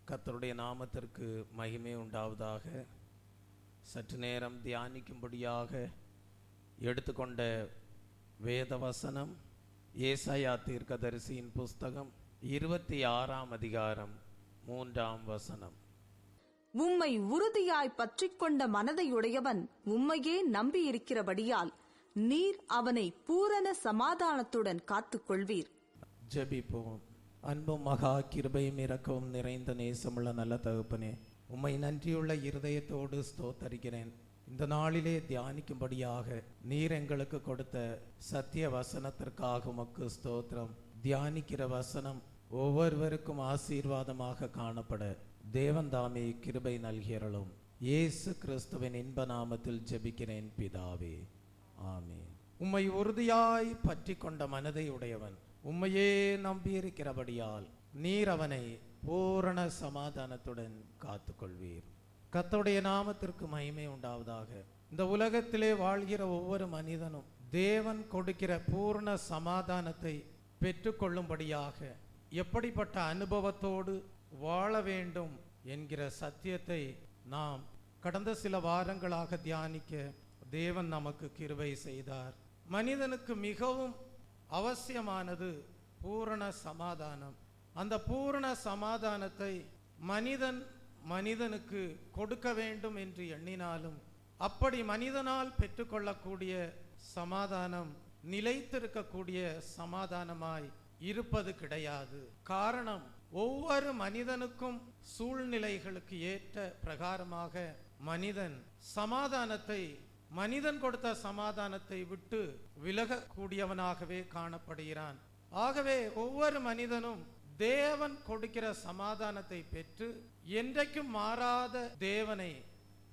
கர்த்தருடைய நாமத்திற்கு மகிமை உண்டாவதாக. சற்று நேரம் தியானிக்கும்படியாக எடுத்துக்கொண்ட வேத வசனம் ஏசாயா தீர்க்கதரிசியின் புஸ்தகம் 26ஆம் அதிகாரம் 3ஆம் வசனம். உம்மை உறுதியாய் பற்றிக்கொண்ட மனதையுடையவன் உம்மையே நம்பியிருக்கிறபடியால் நீர் அவனை பூரண சமாதானத்துடன் காத்துக்கொள்வீர். ஜெபிப்போம். அன்பும் மகா கிருபையும் இரக்கமும் நிறைந்த நேசமுள்ள நல்ல தகப்பனே, உம்மை நன்றியுள்ள இருதயத்தோடு ஸ்தோத்தரிக்கிறேன். இந்த நாளிலே தியானிக்கும்படியாக நீர் எங்களுக்கு கொடுத்த சத்திய வசனத்திற்காக உமக்கு ஸ்தோத்திரம். தியானிக்கிற வசனம் ஒவ்வொருவருக்கும் ஆசீர்வாதமாக காணப்பட தேவன் தாமே கிருபை நல்கிறளும். இயேசு கிறிஸ்துவின் இன்ப நாமத்தில் ஜெபிக்கிறேன் பிதாவே, ஆமென். உம்மை உறுதியாய் பற்றி கொண்ட மனதை உடையவன் உம்மையே நம்பியிருக்கிறபடியால் நீர் அவனை பூரண சமாதானத்துடன் காத்துக்கொள்வீர். கர்த்தருடைய நாமத்திற்கு மகிமை உண்டாவதாக. இந்த உலகத்திலே வாழ்கிற ஒவ்வொரு மனிதனும் தேவன் கொடுக்கிற பூரண சமாதானத்தை பெற்றுக்கொள்ளும்படியாக எப்படிப்பட்ட அனுபவத்தோடு வாழ வேண்டும் என்கிற சத்தியத்தை நாம் கடந்த சில வாரங்களாக தியானிக்க தேவன் நமக்கு கிருபை செய்தார். மனிதனுக்கு மிகவும் அவசியமானது பூரண சமாதானம். அந்த பூரண சமாதானத்தை மனிதனுக்கு கொடுக்க வேண்டும் என்று எண்ணினாலும் அப்படி மனிதனால் பெற்றுக்கொள்ளக்கூடிய சமாதானம் நிலைத்திருக்கக்கூடிய சமாதானமாய் இருப்பது கிடையாது. காரணம், ஒவ்வொரு மனிதனுக்கும் சூழ்நிலைகளுக்கு ஏற்ற பிரகாரமாக மனிதன் கொடுத்த சமாதானத்தை விட்டு விலகக்கூடியவனாகவே காணப்படுகிறான். ஆகவே ஒவ்வொரு மனிதனும் தேவன் கொடுக்கிற சமாதானத்தை பெற்று என்றைக்கும் மாறாத தேவனை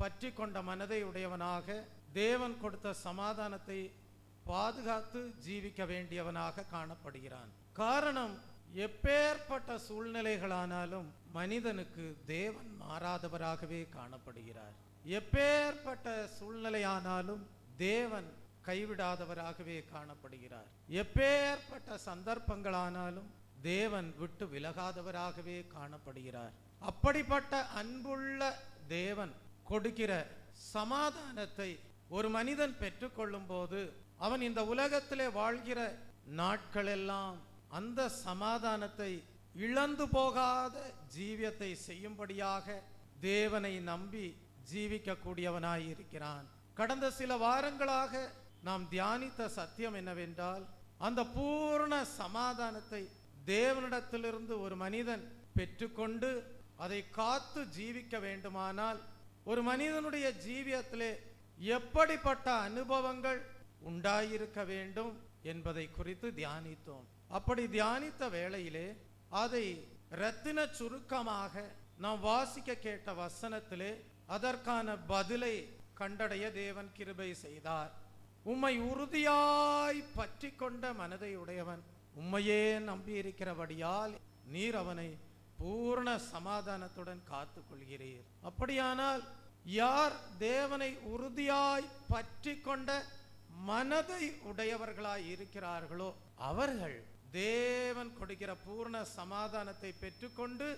பற்றி கொண்ட மனதை உடையவனாக தேவன் கொடுத்த சமாதானத்தை பாதுகாத்து ஜீவிக்க வேண்டியவனாக காணப்படுகிறான். காரணம், எப்பேற்பட்ட சூழ்நிலைகளானாலும் மனிதனுக்கு தேவன் மாறாதவராகவே காணப்படுகிறார். எப்பேற்பட்ட சூழ்நிலையானாலும் தேவன் கைவிடாதவராகவே காணப்படுகிறார். எப்பேற்பட்ட சந்தர்ப்பங்களானாலும் தேவன் விட்டு விலகாதவராகவே காணப்படுகிறார். அப்படிப்பட்ட அன்புள்ள தேவன் கொடுக்கிற சமாதானத்தை ஒரு மனிதன் பெற்றுக்கொள்ளும் போது அவன் இந்த உலகத்திலே வாழ்கிற நாட்களெல்லாம் அந்த சமாதானத்தை இழந்து போகாத ஜீவியத்தை செய்யும்படியாக தேவனை நம்பி ஜீவிக்கக்கூடியவனாய் இருக்கிறான். கடந்த சில வாரங்களாக நாம் தியானித்த சத்தியம் என்னவென்றால், அந்த பூர்ண சமாதானத்தை தேவனிடத்திலிருந்து ஒரு மனிதன் பெற்றுக்கொண்டு அதை காத்து ஜீவிக்க வேண்டுமானால் ஒரு மனிதனுடைய ஜீவியத்திலே எப்படிப்பட்ட அனுபவங்கள் உண்டாயிருக்க வேண்டும் என்பதை குறித்து தியானித்தோம். அப்படி தியானித்த வேளையிலே அதை இரத்தின சுருக்கமாக நாம் வாசிக்க கேட்ட வசனத்திலே அதற்கான பதிலை கண்டடைய தேவன் கிருபை செய்தார். உம்மை உறுதியாய் பற்றி கொண்ட மனதை உடையவன் உம்மையே நம்பியிருக்கிறபடியால் நீர் அவனை பூர்ண சமாதானத்துடன் காத்துக் கொள்கிறீர். அப்படியானால் யார் தேவனை உறுதியாய் பற்றி கொண்ட மனதை உடையவர்களாய் இருக்கிறார்களோ அவர்கள் தேவன் கொடுக்கிற பூர்ண சமாதானத்தை பெற்றுக்கொண்டு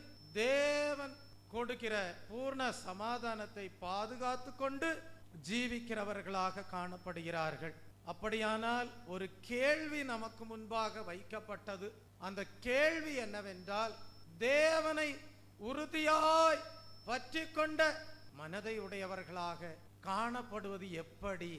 தேவன் கொடுக்கிற பூர்ண சமாதானத்தை பாதுகாத்து கொண்டு ஜீவிக்கிறவர்களாக காணப்படுகிறார்கள். அப்படியானால் ஒரு கேள்வி நமக்கு முன்பாக வைக்கப்பட்டது. அந்த கேள்வி என்னவென்றால், தேவனை உறுதியாய் பற்றி கொண்ட மனதை உடையவர்களாக காணப்படுவது எப்படி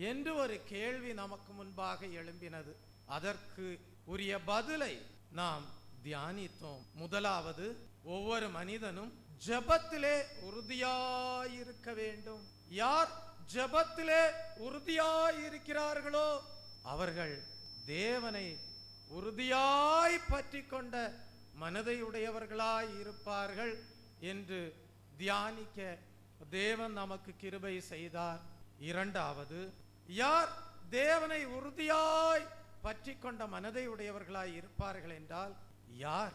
என்று ஒரு கேள்வி நமக்கு முன்பாக எழும்பினது. அதற்கு உரிய பதிலை நாம் தியானித்தோம். முதலாவது, ஒவ்வொரு மனிதனும் ஜெபத்திலே உறுதியாயிருக்க வேண்டும். யார் ஜெபத்திலே உறுதியாயிருக்கிறார்களோ அவர்கள் தேவனை உறுதியாய் பற்றி கொண்ட மனதை உடையவர்களாய் இருப்பார்கள் என்று தியானிக்க தேவன் நமக்கு கிருபை செய்தார். இரண்டாவது, யார் தேவனை உறுதியாய் பற்றி கொண்ட மனதை உடையவர்களாய் இருப்பார்கள் என்றால், யார்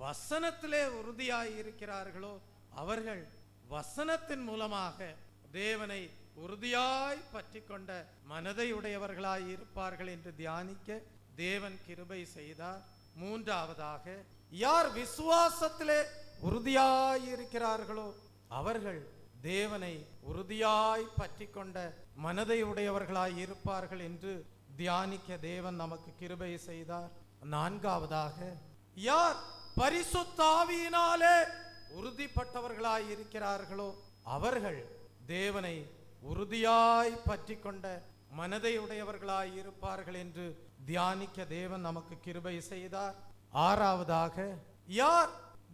வசனத்திலே உறுதியாய் இருக்கிறார்களோ அவர்கள் வசனத்தின் மூலமாக தேவனை உறுதியாய் பற்றி கொண்ட மனதை உடையவர்களாய் இருப்பார்கள் என்று தியானிக்க தேவன் கிருபை செய்தார். மூன்றாவதாக, யார் விசுவாசத்திலே உறுதியாய் இருக்கிறார்களோ அவர்கள் தேவனை உறுதியாய் பற்றி கொண்ட மனதை உடையவர்களாய் இருப்பார்கள் என்று தியானிக்க தேவன் நமக்கு கிருபை செய்தார். நான்காவதாக, யார் பரிசுத்த ஆவியினாலே உறுதிப்பட்டவர்களாய் இருக்கிறார்களோ அவர்கள் தேவனை உறுதியாய் பற்றி கொண்ட மனதை உடையவர்களாய் இருப்பார்கள் என்று தியானிக்க தேவன் நமக்கு கிருபை செய்தார். ஆறாவதாக, யார்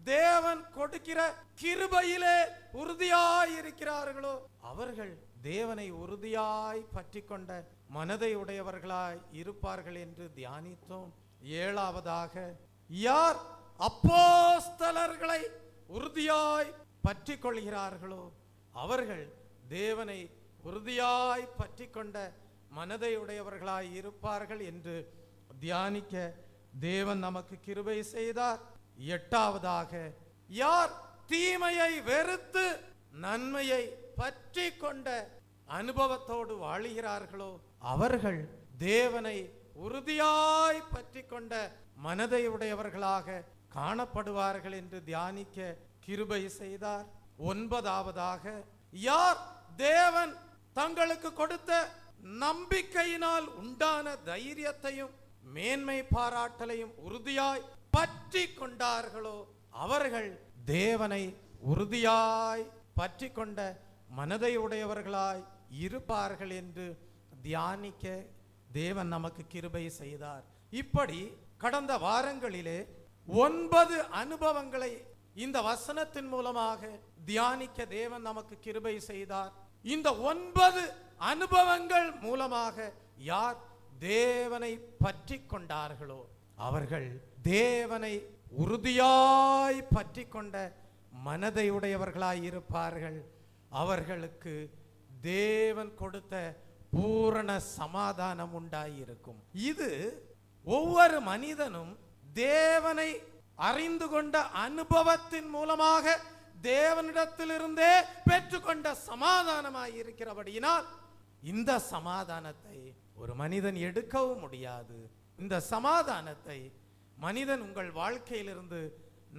தேவன் கொடுக்கிற கிருபையிலே உறுதியாய் இருக்கிறார்களோ அவர்கள் தேவனை உறுதியாய் பற்றி கொண்ட மனதை உடையவர்களாய் இருப்பார்கள் என்று தியானித்தோம். ஏழாவதாக, யார் அப்போஸ்தலர்களை உறுதியாய் பற்றி கொள்கிறார்களோ அவர்கள் தேவனை உறுதியாய் பற்றி கொண்ட மனதை உடையவர்களாய் இருப்பார்கள் என்று தியானிக்க தேவன் நமக்கு கிருபை செய்தார். எட்டாவதாக, யார் தீமையை வெறுத்து நன்மையை பற்றி கொண்ட அனுபவத்தோடு வாழுகிறார்களோ அவர்கள் தேவனை உறுதியாய் பற்றி கொண்ட மனதை உடையவர்களாக காணப்படுவார்கள் என்று தியானிக்க கிருபை செய்தார். ஒன்பதாவதாக, யார் தேவன் தங்களுக்கு கொடுத்த நம்பிக்கையினால் உண்டான தைரியத்தையும் மேன்மை பாராட்டலையும் உறுதியாய் பற்றி கொண்டார்களோ அவர்கள் தேவனை உறுதியாய் பற்றி கொண்ட மனதை உடையவர்களாய் இருப்பார்கள் என்று தியானிக்க தேவன் நமக்கு கிருபை செய்தார். இப்படி கடந்த வாரங்களிலே 9 அனுபவங்களை இந்த வசனத்தின் மூலமாக தியானிக்க தேவன் நமக்கு கிருபை செய்தார். இந்த 9 அனுபவங்கள் மூலமாக யார் தேவனை பற்றி கொண்டார்களோ அவர்கள் தேவனை உறுதியாய் பற்றி கொண்ட மனதை உடையவர்களாய் இருப்பார்கள். அவர்களுக்கு தேவன் கொடுத்த பூரண சமாதானம் உண்டாயிருக்கும். இது ஒவ்வொரு மனிதனும் தேவனை அறிந்து கொண்ட அனுபவத்தின் மூலமாக தேவனிடத்திலிருந்தே பெற்றுக்கொண்ட சமாதானமாய் இருக்கிறபடியினால் இந்த சமாதானத்தை ஒரு மனிதன் எடுக்கவும் முடியாது. இந்த சமாதானத்தை மனிதன் உங்கள் வாழ்க்கையிலிருந்து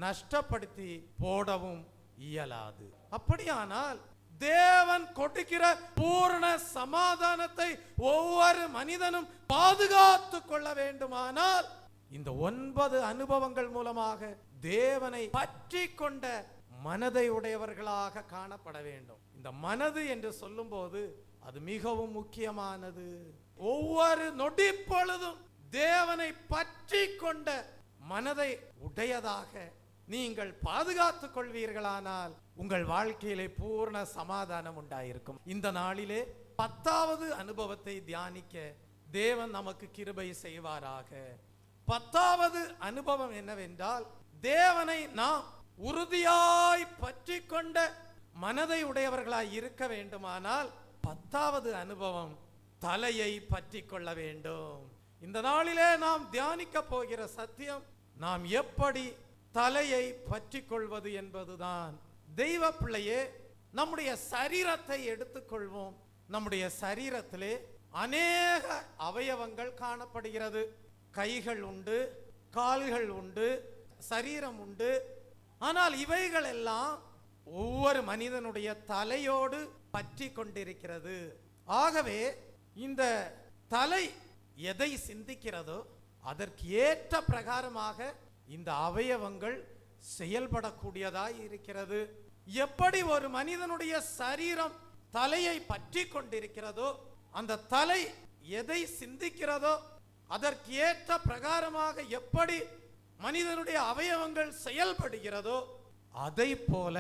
நஷ்டப்படுத்தி போடவும் இயலாது. அப்படியானால் தேவன் கொடுக்கிற பூரண சமாதானத்தை ஒவ்வொரு மனிதனும் பாதுகாத்து கொள்ள வேண்டுமானால் இந்த 9 அனுபவங்கள் மூலமாக தேவனை பற்றி கொண்ட மனதை உடையவர்களாக காணப்பட வேண்டும். இந்த மனது என்று சொல்லும் போது அது மிகவும் முக்கியமானது. ஒவ்வொரு நொடி பொழுதும் தேவனை பற்றி கொண்ட மனதை உடையதாக நீங்கள் பாதுகாத்துக் கொள்வீர்களானால் உங்கள் வாழ்க்கையிலே பூர்ண சமாதானம் உண்டாயிருக்கும். இந்த நாளிலே 10வது அனுபவத்தை தியானிக்க தேவன் நமக்கு கிருபை செய்வாராக. 10வது அனுபவம் என்னவென்றால், தேவனை நாம் உறுதியாய் பற்றி கொண்ட மனதை உடையவர்களாய் இருக்க வேண்டுமானால் 10வது அனுபவம் தலையை பற்றி கொள்ள வேண்டும். இந்த நாளிலே நாம் தியானிக்க போகிற சத்தியம், நாம் எப்படி தலையை பற்றி கொள்வது என்பதுதான். தெய்வ பிள்ளையே, நம்முடைய சரீரத்தை எடுத்துக்கொள்வோம். நம்முடைய சரீரத்திலே அநேக அவயவங்கள் காணப்படுகிறது. கைகள் உண்டு, கால்கள் உண்டு, சரீரம் உண்டு. ஆனால் இவைகள் எல்லாம் ஒவ்வொரு மனிதனுடைய தலையோடு பற்றி கொண்டிருக்கிறது. ஆகவே இந்த தலை எதை சிந்திக்கிறதோ அதற்கு ஏற்ற பிரகாரமாக இந்த அவயவங்கள் செயல்படக்கூடியதாய் இருக்கிறது. எப்படி ஒரு மனிதனுடைய சரீரம் தலையை பற்றி கொண்டிருக்கிறதோ, அந்த தலை எதை சிந்திக்கிறதோ அதற்கு ஏற்ற பிரகாரமாக எப்படி மனிதனுடைய அவயவங்கள் செயல்படுகிறதோ, அதை போல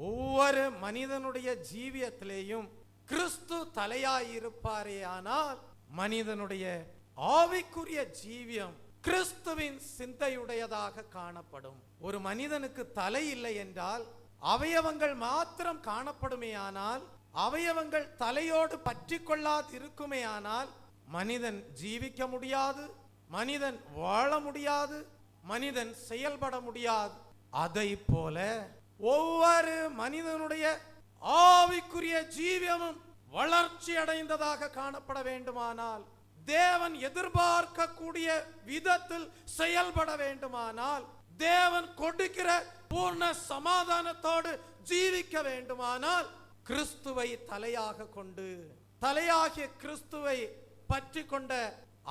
ஒவ்வொரு மனிதனுடைய ஜீவியத்திலேயும் கிறிஸ்து தலையாயிருப்பாரே ஆனால் மனிதனுடைய ஆவிக்குரிய ஜீவியம் கிறிஸ்துவின் சிந்தையுடையதாக காணப்படும். ஒரு மனிதனுக்கு தலை இல்லை என்றால் அவயவங்கள் மாத்திரம் காணப்படுமே ஆனால், அவயவங்கள் தலையோடு பற்றி கொள்ளாது இருக்குமே ஆனால் மனிதன் ஜீவிக்க முடியாது, மனிதன் வாழ முடியாது, மனிதன் செயல்பட முடியாது. அதை போல ஒவ்வொரு மனிதனுடைய ஆவிக்குரிய ஜீவியமும் வளர்ச்சி அடைந்ததாக காணப்பட வேண்டுமானால், தேவன் எதிர்பார்க்கக்கூடிய விதத்தில் செயல்பட வேண்டுமானால், தேவன் கொடுக்கிற பூர்ண சமாதானத்தோடு ஜீவிக்க வேண்டுமானால் கிறிஸ்துவை தலையாக கொண்டு, தலையாகிய கிறிஸ்துவை பற்றி கொண்ட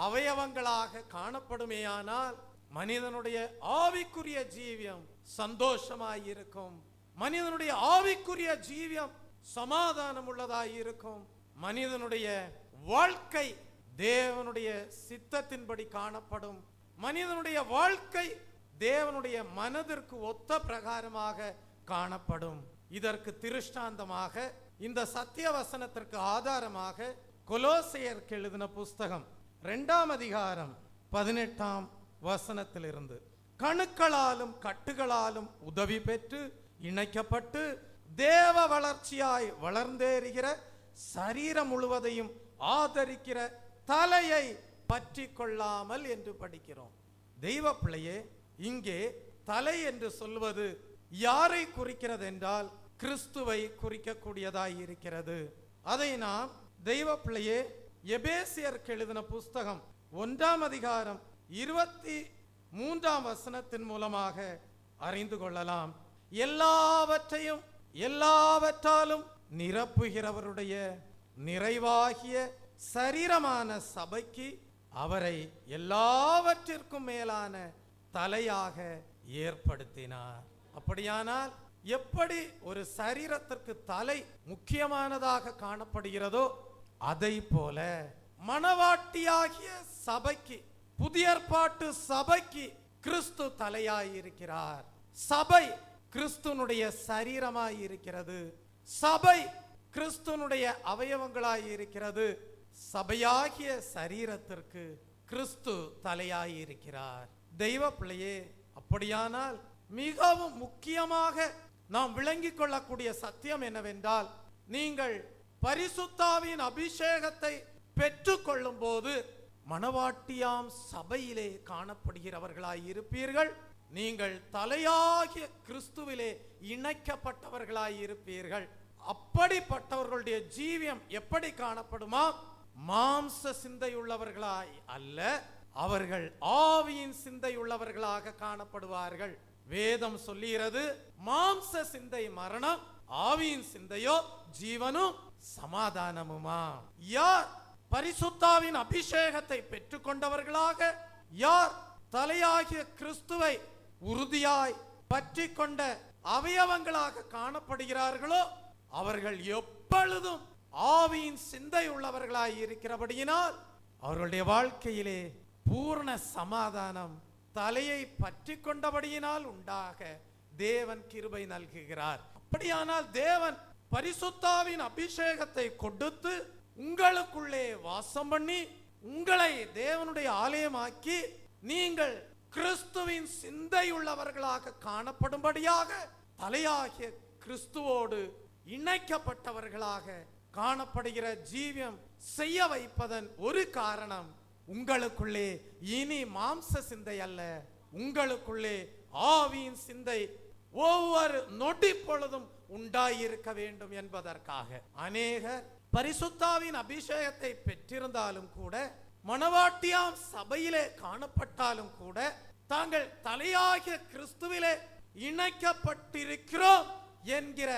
அவயவங்களாக காணப்படுமேயானால் மனிதனுடைய ஆவிக்குரிய ஜீவியம் சந்தோஷமாயிருக்கும். மனிதனுடைய ஆவிக்குரிய ஜீவியம் சமாதானம் உள்ளதாயிருக்கும். மனிதனுடைய வாழ்க்கை தேவனுடைய சித்தத்தின்படி காணப்படும். மனிதனுடைய வாழ்க்கை தேவனுடைய மனதிற்கு ஒத்த பிரகாரமாக காணப்படும். இதற்கு திருஷ்டாந்தமாக இந்த சத்திய வசனத்திற்கு ஆதாரமாக கொலோசையருக்கு எழுதின புஸ்தகம் 2ஆம் அதிகாரம் 18ஆம் வசனத்திலிருந்து, கணுக்களாலும் கட்டுகளாலும் உதவி பெற்று இணைக்கப்பட்டு தேவ வளர்ச்சியாய் வளர்ந்தேறுகிற சரீரம் முழுவதையும் ஆதரிக்கிற தலையை பற்றி கொள்ளாமல் என்று படிக்கிறோம். தெய்வ பிள்ளையே, இங்கே தலை என்று சொல்வது யாரை குறிக்கிறது என்றால் கிறிஸ்துவை குறிக்கக்கூடியதாய் இருக்கிறது. அதை நாம் தெய்வ பிள்ளையே எபேசியருக்கு எழுதின புஸ்தகம் 1ஆம் அதிகாரம் 23ஆம் வசனத்தின் மூலமாக அறிந்து கொள்ளலாம். எல்லாவற்றையும் எல்லாவற்றாலும் நிரப்புகிறவருடைய நிறைவாகிய சரீரமான சபைக்கு அவரை எல்லாவற்றிற்கும் மேலான தலையாக ஏற்படுத்தினார். அப்படியானால் எப்படி ஒரு சரீரத்திற்கு தலை முக்கியமானதாக காணப்படுகிறதோ அதை போல மணவாட்டியாகிய சபைக்கு, புதிய ஏற்பாட்டு சபைக்கு கிறிஸ்து தலையாயிருக்கிறார். சபை கிறிஸ்துனுடைய சரீரமாய் இருக்கிறது. சபை கிறிஸ்துனுடைய அவயவங்களாய் இருக்கிறது. சபையாகிய சரீரத்திற்கு கிறிஸ்து தலையாய் இருக்கிறார். தெய்வ பிள்ளையே, அப்படியானால் மிகவும் முக்கியமாக நாம் விளங்கிக் கொள்ளக்கூடிய சத்தியம் என்னவென்றால், நீங்கள் பரிசுத்தாவின் அபிஷேகத்தை பெற்றுக் கொள்ளும் போது மணவாட்டியாம் சபையிலே காணப்படுகிறவர்களாய் இருப்பீர்கள். நீங்கள் தலையாகிய கிறிஸ்துவிலே இணைக்கப்பட்டவர்களாய் இருப்பீர்கள். அப்படிப்பட்டவர்களுடைய ஜீவியம் எப்படி காணப்படுமா? மாம்ச சிந்தையுள்ளவர்களாய் அல்ல, அவர்கள் ஆவியின் சிந்தையுள்ளவர்களாக காணப்படுவார்கள். வேதம் சொல்லுகிறது, மாம்ச சிந்தை மரணம், ஆவியின் சிந்தையோ ஜீவனும் சமாதானமுமா. யார் பரிசுத்தாவின் அபிஷேகத்தை பெற்றுக் கொண்டவர்களாக, யார் தலையாகிய கிறிஸ்துவை உறுதியாய் பற்றி கொண்ட அவயவங்களாக காணப்படுகிறார்களோ அவர்கள் எப்பொழுதும் ஆவியின் சிந்தை உள்ளவர்களாய் இருக்கிறபடியினால் அவர்களுடைய வாழ்க்கையிலே பூர்ண சமாதானம் தலையை பற்றி கொண்டபடியினால் உண்டாக தேவன் கிருபை நல்குகிறார். அப்படியானால் தேவன் பரிசுத்தாவின் அபிஷேகத்தை கொடுத்து உங்களுக்குள்ளே வாசம் பண்ணி உங்களை தேவனுடைய ஆலயமாக்கி நீங்கள் கிறிஸ்துவின் சிந்தையுள்ளவர்களாக காணப்படும்படியாக தலையாகிய கிறிஸ்துவோடு இணைக்கப்பட்டவர்களாக காணப்படுகிற ஜீவியம் செய்ய வைப்பதன் ஒரு காரணம், உங்களுக்குள்ளே இனி மாம்ச சிந்தை அல்ல, உங்களுக்குள்ளே ஆவியின் சிந்தை ஒவ்வொரு நொடி பொழுதும் உண்டாயிருக்க வேண்டும் என்பதற்காக. அநேகர் பரிசுத்தாவின் அபிஷேகத்தை பெற்றிருந்தாலும் கூட, மணவாட்டியாம் சபையிலே காணப்பட்டாலும் கூட, தாங்கள் தலையாகிய கிறிஸ்துவிலே இணைக்கப்பட்டிருக்கிறோம் என்கிற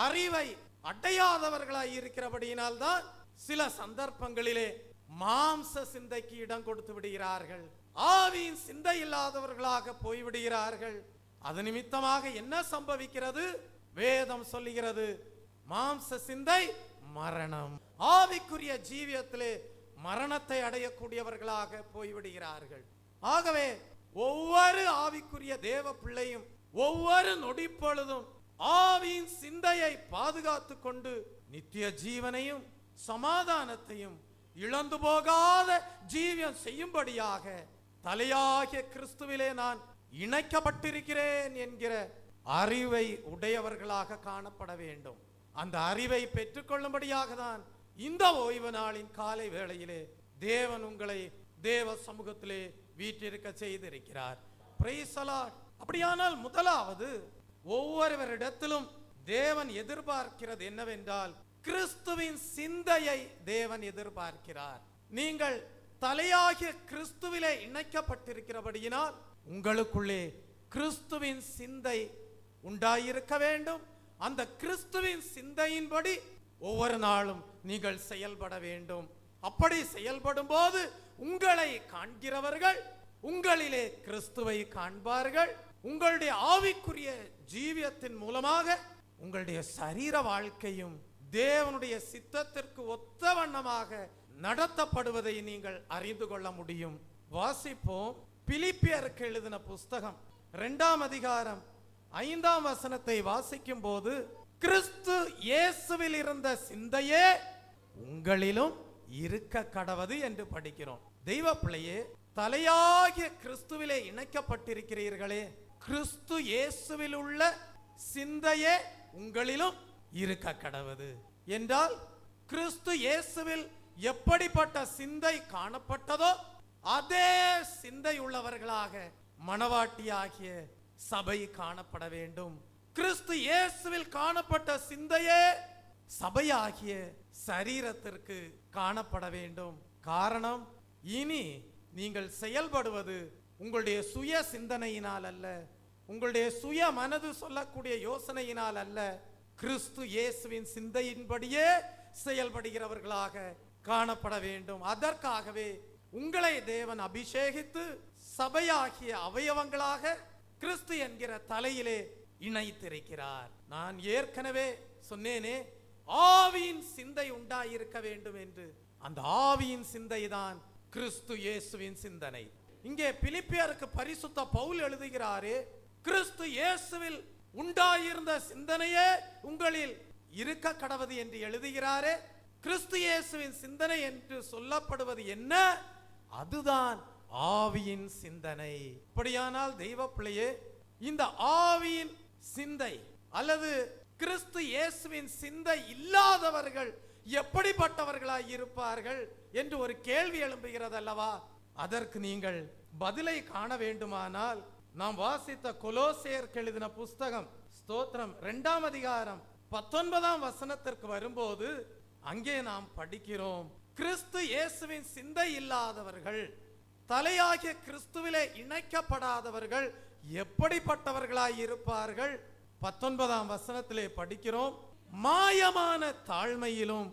அறிவை அடையாதவர்களாய் இருக்கிறபடியினால் தான் சில சந்தர்ப்பங்களிலே மாம்ச சிந்தைக்கு இடம் கொடுத்து விடுகிறார்கள். ஆவியின் சிந்தை இல்லாதவர்களாக போய்விடுகிறார்கள். அது நிமித்தமாக என்ன சம்பவிக்கிறது? வேதம் சொல்லுகிறது, மாம்ச சிந்தை மரணம், ஆவிக்குரிய ஜீவியத்திலே மரணத்தை அடையக்கூடியவர்களாக போய்விடுகிறார்கள். ஆகவே ஒவ்வொரு ஆவிக்குரிய தேவ பிள்ளையும் ஒவ்வொரு நொடி பொழுதும் ஆவியின் சிந்தையை பாதுகாத்து கொண்டு நித்திய ஜீவனையும் சமாதானத்தையும் இழந்து போகாத ஜீவியம் செய்யும்படியாக தலையாகிய கிறிஸ்துவிலே நான் இணைக்கப்பட்டிருக்கிறேன் என்கிற அறிவை உடையவர்களாக காணப்பட வேண்டும். அந்த அறிவை பெற்றுக்கொள்ளும்படியாக தான் இந்த ஓய்வு நாளின் காலை வேளையிலே தேவன் உங்களை தேவ சமூகத்திலே வீற்றிருக்க செய்திருக்கிறார். Praise the Lord. அப்படியானால் முதலாவது ஒவ்வொருவரிடத்திலும் தேவன் எதிர்பார்க்கிறது என்னவென்றால், கிறிஸ்துவின் சிந்தையை தேவன் எதிர்பார்க்கிறார். நீங்கள் தலையாகிய கிறிஸ்துவிலே இணைக்கப்பட்டிருக்கிறபடியினால் உங்களுக்குள்ளே கிறிஸ்துவின் சிந்தை உண்டாயிருக்க வேண்டும். அந்த கிறிஸ்துவின் சிந்தையின்படி ஒவ்வொரு நாளும் நீங்கள் செயல்பட வேண்டும். அப்படி செயல்படும் போது உங்களை காண்கிறவர்கள் உங்களிலே கிறிஸ்துவை காண்பார்கள். உங்களுடைய ஆவிக்குரிய ஜீவியத்தின் மூலமாக உங்களுடைய சரீர வாழ்க்கையும் தேவனுடைய சித்தத்திற்கு ஒத்த வண்ணமாக நடத்தப்படுவதை நீங்கள் அறிந்து கொள்ள முடியும். வாசிப்போம். பிலிப்பியருக்கு எழுதின புஸ்தகம் 2ஆம் அதிகாரம் 5ஆம் வசனத்தை வாசிக்கும் போது, கிறிஸ்து இயேசுவில் இருந்த சிந்தையே உங்களிலும் இருக்க கடவது என்று படிக்கிறோம். தெய்வ பிள்ளையே, தலையாகிய கிறிஸ்துவிலே இணைக்கப்பட்டிருக்கிறீர்களே, கிறிஸ்து இயேசுவில் உள்ள சிந்தையே உங்களிலும் இருக்க கடவது என்றால், கிறிஸ்து இயேசுவில் எப்படிப்பட்ட சிந்தை காணப்பட்டதோ அதே சிந்தை உள்ளவர்களாக மணவாட்டியாகிய சபை காணப்பட வேண்டும். கிறிஸ்து இயேசுவில் காணப்பட்ட சிந்தையே சபையாகிய சரீரத்திற்கு காணப்பட வேண்டும். காரணம், இனி நீங்கள் செயல்படுவது உங்களுடைய சுய சிந்தனையினால் அல்ல, உங்களுடைய சுய மனது சொல்லக்கூடிய யோசனையினால் அல்ல, கிறிஸ்து இயேசுவின் சிந்தையின்படியே செயல்படுகிறவர்களாக காணப்பட வேண்டும். அதற்காகவே உங்களை தேவன் அபிஷேகித்து சபையாகிய அவயவங்களாக கிறிஸ்து என்கிற தலையிலே இணைத்திருக்கிறார். நான் ஏற்கனவே சொன்னேனே, ஆவியின் சிந்தை உண்டாயிருக்க வேண்டும் என்று. அந்த ஆவியின் சிந்தை தான் கிறிஸ்து இயேசுவின் சிந்தனை. இங்கே பிலிப்பியருக்கு பரிசுத்த பவுல் எழுதுகிறாரே, கிறிஸ்து இயேசுவில் உண்டாயிருந்த சிந்தனையே உங்களில் இருக்க கடவது என்று எழுதுகிறாரே. கிறிஸ்து இயேசுவின் சிந்தனை என்று சொல்லப்படுவது என்ன? அதுதான் ஆவியின் சிந்தனை. அப்படியானால் தெய்வ பிள்ளையே, இந்த ஆவியின் சிந்தை அல்லது கிறிஸ்து இயேசுவின் சிந்தை இல்லாதவர்கள் எப்படிப்பட்டவர்களாய் இருப்பார்கள் என்று ஒரு கேள்வி எழும்புகிறது அல்லவா? அதற்கு நீங்கள் பதிலை காண வேண்டுமானால் நாம் வாசித்த கொலோசேயருக்கு எழுதின புஸ்தகம் ஸ்தோத்திரம் 2ஆம் அதிகாரம் 19ஆம் வசனத்திற்கு வரும்போது அங்கே நாம் படிக்கிறோம், கிறிஸ்து இயேசுவின் சிந்தை இல்லாதவர்கள், தலையாகிய கிறிஸ்துவிலே இணைக்கப்படாதவர்கள் எப்படிப்பட்டவர்களாய் இருப்பார்கள்? 19ஆம் வசனத்திலே படிக்கிறோம், மாயமான தாழ்மையிலும்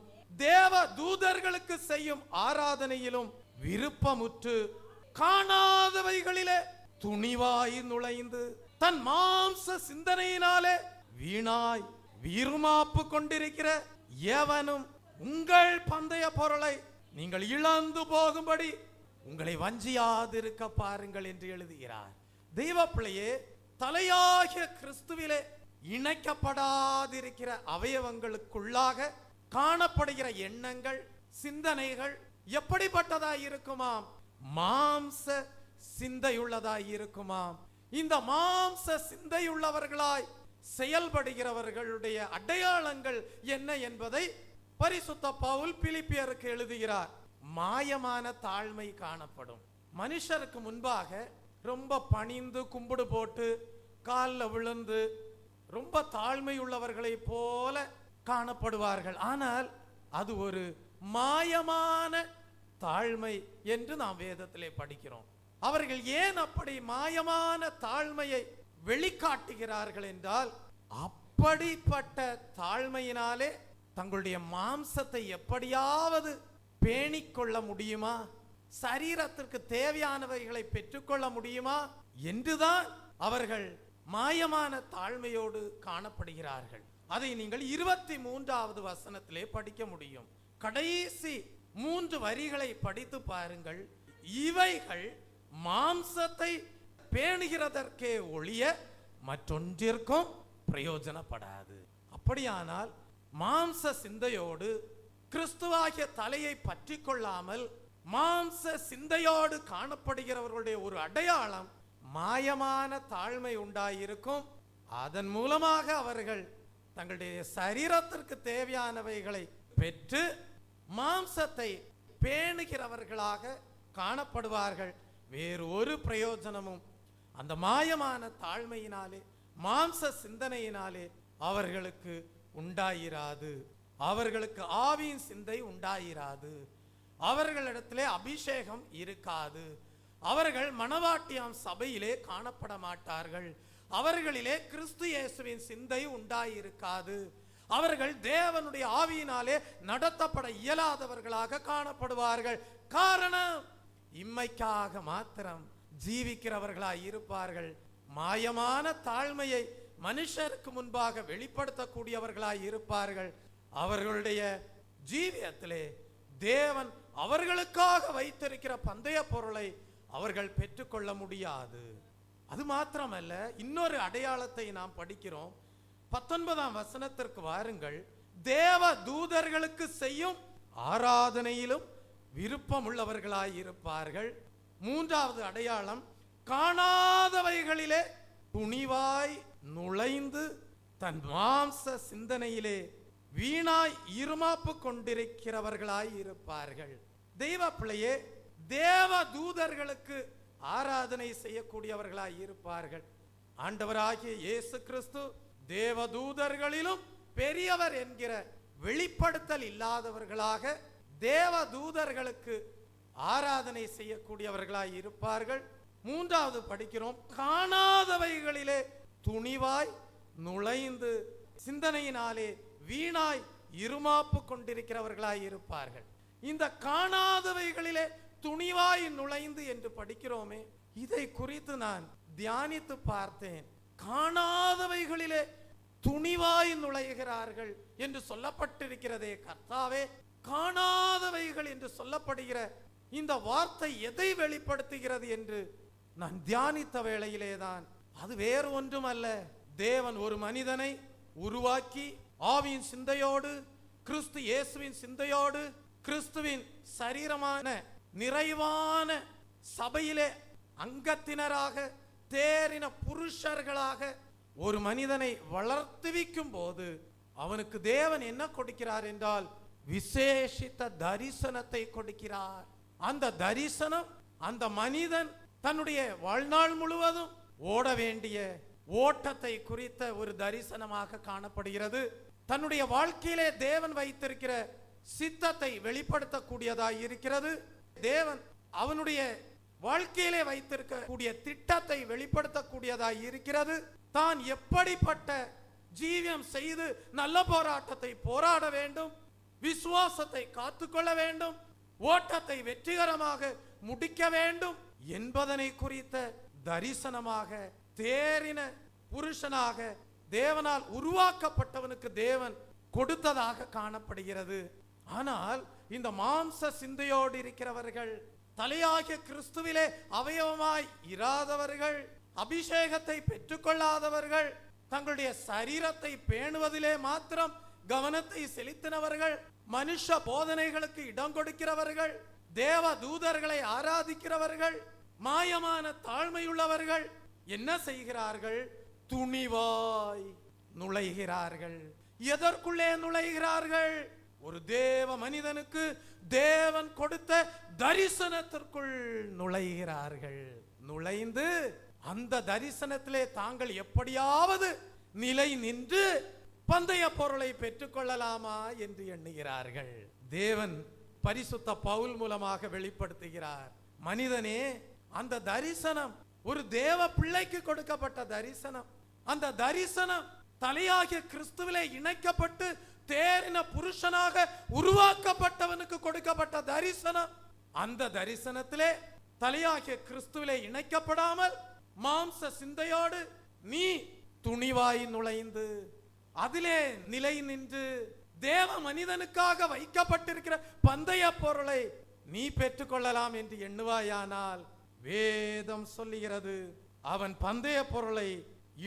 தேவ தூதர்களுக்கு செய்யும் ஆராதனையிலும் விருப்பமுற்று காணாதவைகளிலே துணிவாய் நுழைந்து தன் மாம்ச சிந்தனையினாலே வீணாய் வீறுமாப்பு கொண்டிருக்கிற எவனும் உங்கள் பந்தய பொருளை நீங்கள் இழந்து போகும்படி உங்களை வஞ்சியாதிருக்க பாருங்கள் என்று எழுதுகிறார். தெய்வ பிள்ளையே, தலையாகிய கிறிஸ்துவிலே இணைக்கப்படாதிருக்கிற அவயவங்களுக்குள்ளாக காணப்படுகிற எண்ணங்கள், சிந்தனைகள் எப்படிப்பட்டதாய் இருக்குமாம்? மாம்ச சிந்தையுள்ளதாய் இருக்குமாம். இந்த மாம்ச சிந்தையுள்ளவர்களாய் செயல்படுகிறவர்களுடைய அடையாளங்கள் என்ன என்பதை பரிசுத்த பவுல் பிலிப்பியருக்கு எழுதுகிறார். மாயமான தாழ்மை காணப்படும். மனுஷருக்கு முன்பாக ரொம்ப பணிந்து கும்பிடு போட்டு காலில் விழுந்து ரொம்ப தாழ்மை உள்ளவர்களை போல காணப்படுவார்கள். ஆனால் அது ஒரு மாயமான தாழ்மை என்று நாம் வேதத்திலே படிக்கிறோம். அவர்கள் ஏன் அப்படி மாயமான தாழ்மையை வெளிக்காட்டுகிறார்கள் என்றால், அப்படிப்பட்ட தாழ்மையினாலே தங்களுடைய மாம்சத்தை எப்படியாவது பேணிக்கொள்ள முடியுமா, சரீரத்திற்கு தேவையானவைகளை பெற்றுக்கொள்ள முடியுமா என்றுதான் அவர்கள் மாயமான தாழ்மையோடு காணப்படுகிறார்கள். அதை நீங்கள் 23வது வசனத்திலே படிக்க முடியும். கடைசி 3 வரிகளை படித்து பாருங்கள். இவைகள் மாம்சத்தை பேணுகிறதற்கே ஒழிய மற்றொன்றிற்கும் பிரயோஜனப்படாது. அப்படியானால் மாம்ச சிந்தையோடு கிறிஸ்துவாகிய தலையை பற்றி கொள்ளாமல் மாம்ச சிந்தையோடு காணப்படுகிறவர்களுடைய ஒரு அடையாளம் மாயமான தாழ்மை உண்டாயிருக்கும். அதன் மூலமாக அவர்கள் தங்களுடைய சரீரத்திற்கு தேவையானவைகளை பெற்று மாம்சத்தை பேணுகிறவர்களாக காணப்படுவார்கள். வேறு ஒரு பிரயோஜனமும் அந்த மாயமான தாழ்மையினாலே மாம்ச சிந்தனையினாலே அவர்களுக்கு உண்டாயிராது. அவர்களுக்கு ஆவியின் சிந்தை உண்டாயிராது. அவர்களிடத்திலே அபிஷேகம் இருக்காது. அவர்கள் மணவாட்டியாம் சபையிலே காணப்பட மாட்டார்கள். அவர்களிலே கிறிஸ்து இயேசுவின் சிந்தை உண்டாயிருக்காது. அவர்கள் தேவனுடைய ஆவியினாலே நடத்தப்பட இயலாதவர்களாக காணப்படுவார்கள். காரணம், இம்மைக்காக மாத்திரம் ஜீவிக்கிறவர்களாய் இருப்பார்கள். மாயமான தாழ்மையை மனுஷருக்கு முன்பாக வெளிப்படுத்தக்கூடியவர்களாய் இருப்பார்கள். அவர்களுடைய ஜீவியத்திலே தேவன் அவர்களுக்காக வைத்திருக்கிற பந்தய பொருளை அவர்கள் பெற்றுக்கொள்ள முடியாது. அது மாத்திரமல்ல, இன்னொரு அடையாளத்தை நாம் படிக்கிறோம். 19ஆம் வசனத்திற்கு வாருங்கள். தேவ தூதர்களுக்கு செய்யும் ஆராதனையிலும் விருப்பம் உள்ளவர்களாய் இருப்பார்கள். 3வது அடையாளம், காணாதவைகளிலே துணிவாய் நுழைந்து தன் மாம்ச சிந்தனையிலே வீணாய் இருமாப்பு கொண்டிருக்கிறவர்களாய் இருப்பார்கள். தெய்வ பிள்ளையே, தேவ தூதர்களுக்கு ஆராதனை செய்யக்கூடியவர்களாய் இருப்பார்கள். ஆண்டவராகிய இயேசு கிறிஸ்து தேவ தூதர்களிலும் பெரியவர் என்கிற வெளிப்படுத்தல் இல்லாதவர்களாக தேவ தூதர்களுக்கு ஆராதனை செய்யக்கூடியவர்களாய் இருப்பார்கள். 3வது படிக்கிறோம், காணாதவைகளிலே துணிவாய் நுழைந்து சிந்தனையினாலே வீணாய் இருமாப்பு கொண்டிருக்கிறவர்களாய் இருப்பார்கள். இந்த காணாதவைகளிலே துணிவாய் நுழைந்து என்று படிக்கிறோமே, இதை குறித்து நான் தியானித்து பார்த்தேன். காணாதவைகளிலே துணிவாய் நுழைகிறார்கள் என்று சொல்லப்பட்டிருக்கிறதே. கர்த்தாவே, காணாதவைகள் என்று சொல்லப்படுகிற இந்த வார்த்தை எதை வெளிப்படுத்துகிறது என்று நான் தியானித்த வேளையிலேதான் அது வேறு ஒன்றுமல்ல, தேவன் ஒரு மனிதனை உருவாக்கி ஆவியின் சிந்தையோடு, கிறிஸ்து இயேசுவின் சிந்தையோடு, கிறிஸ்துவின் சரீரமான நிறைவான சபையிலே அங்கத்தினராக தேறின புருஷர்களாக ஒரு மனிதனை வளர்த்துவிக்கும் போது அவனுக்கு தேவன் என்ன கொடுக்கிறார் என்றால் விசேஷித்த தரிசனத்தை கொடுக்கிறார். அந்த தரிசனம் அந்த மனிதன் தன்னுடைய வாழ்நாள் முழுவதும் ஓட வேண்டிய ஓட்டத்தை குறித்த ஒரு தரிசனமாக காணப்படுகிறது. தன்னுடைய வாழ்க்கையிலே தேவன் வைத்திருக்கிற சித்தத்தை வெளிப்படுத்தக்கூடியதாய் இருக்கிறது. தேவன் அவனுடைய வாழ்க்கையிலே வைத்திருக்கக்கூடிய திட்டத்தை வெளிப்படுத்தக்கூடியதாய் இருக்கிறது. தான் எப்படிப்பட்ட ஜீவியம் செய்து நல்ல போராட்டத்தை போராட வேண்டும், விசுவாசத்தை காத்துக்கொள்ள வேண்டும், ஓட்டத்தை வெற்றிகரமாக முடிக்க வேண்டும் என்பதனை குறித்த தரிசனமாக தேறின புருஷனாக தேவனால் உருவாக்கப்பட்டவனுக்கு தேவன் கொடுத்ததாக காணப்படுகிறது. ஆனால் இந்த மாம்ச சிந்தையோடு இருக்கிறவர்கள், தலையாகிய கிறிஸ்துவிலே அவயவமாய் இராதவர்கள், அபிஷேகத்தை பெற்றுக்கொள்ளாதவர்கள், தங்களுடைய சரீரத்தை பேணுவதிலே மாத்திரம் கவனத்தை செலுத்தினவர்கள், மனுஷ போதனைகளுக்கு இடம் கொடுக்கிறவர்கள், தேவ தூதர்களை ஆராதிக்கிறவர்கள், மாயமான தாழ்மையுள்ளவர்கள் என்ன செய்கிறார்கள்? துணிவாய் நுழைகிறார்கள். எதற்குள்ளே நுழைகிறார்கள்? ஒரு தேவ மனிதனுக்கு தேவன் கொடுத்த தரிசனத்திற்குள் நுழைகிறார்கள். நுழைந்து அந்த தரிசனத்திலே தாங்கள் எப்படியாவது நிலை நின்று பந்தய பொருளை பெற்றுக்கொள்ளலாமா என்று எண்ணுகிறார்கள். தேவன் பரிசுத்த பவுல் மூலமாக வெளிப்படுத்துகிறார். மனிதனே, அந்த தரிசனம் ஒரு தேவ பிள்ளைக்கு கொடுக்கப்பட்ட தரிசனம். அந்த தரிசனம் தலையாகிய கிறிஸ்துவிலே இணைக்கப்பட்டு தேறின புருஷனாக உருவாக்கப்பட்டவனுக்கு கொடுக்கப்பட்ட தரிசனம். அந்த தரிசனத்திலே தலையாகிய கிறிஸ்துவிலே இணைக்கப்படாமல் மாம்ச சிந்தையோடு நீ துணிவாய் நுழைந்து அதிலே நிலை நின்று தேவ மனிதனுக்காக வைக்கப்பட்டிருக்கிற பந்தய பொருளை நீ பெற்றுக்கொள்ளலாம் என்று எண்ணுவாயானால் வேதம் சொல்லுகிறது, அவன் பந்தய பொருளை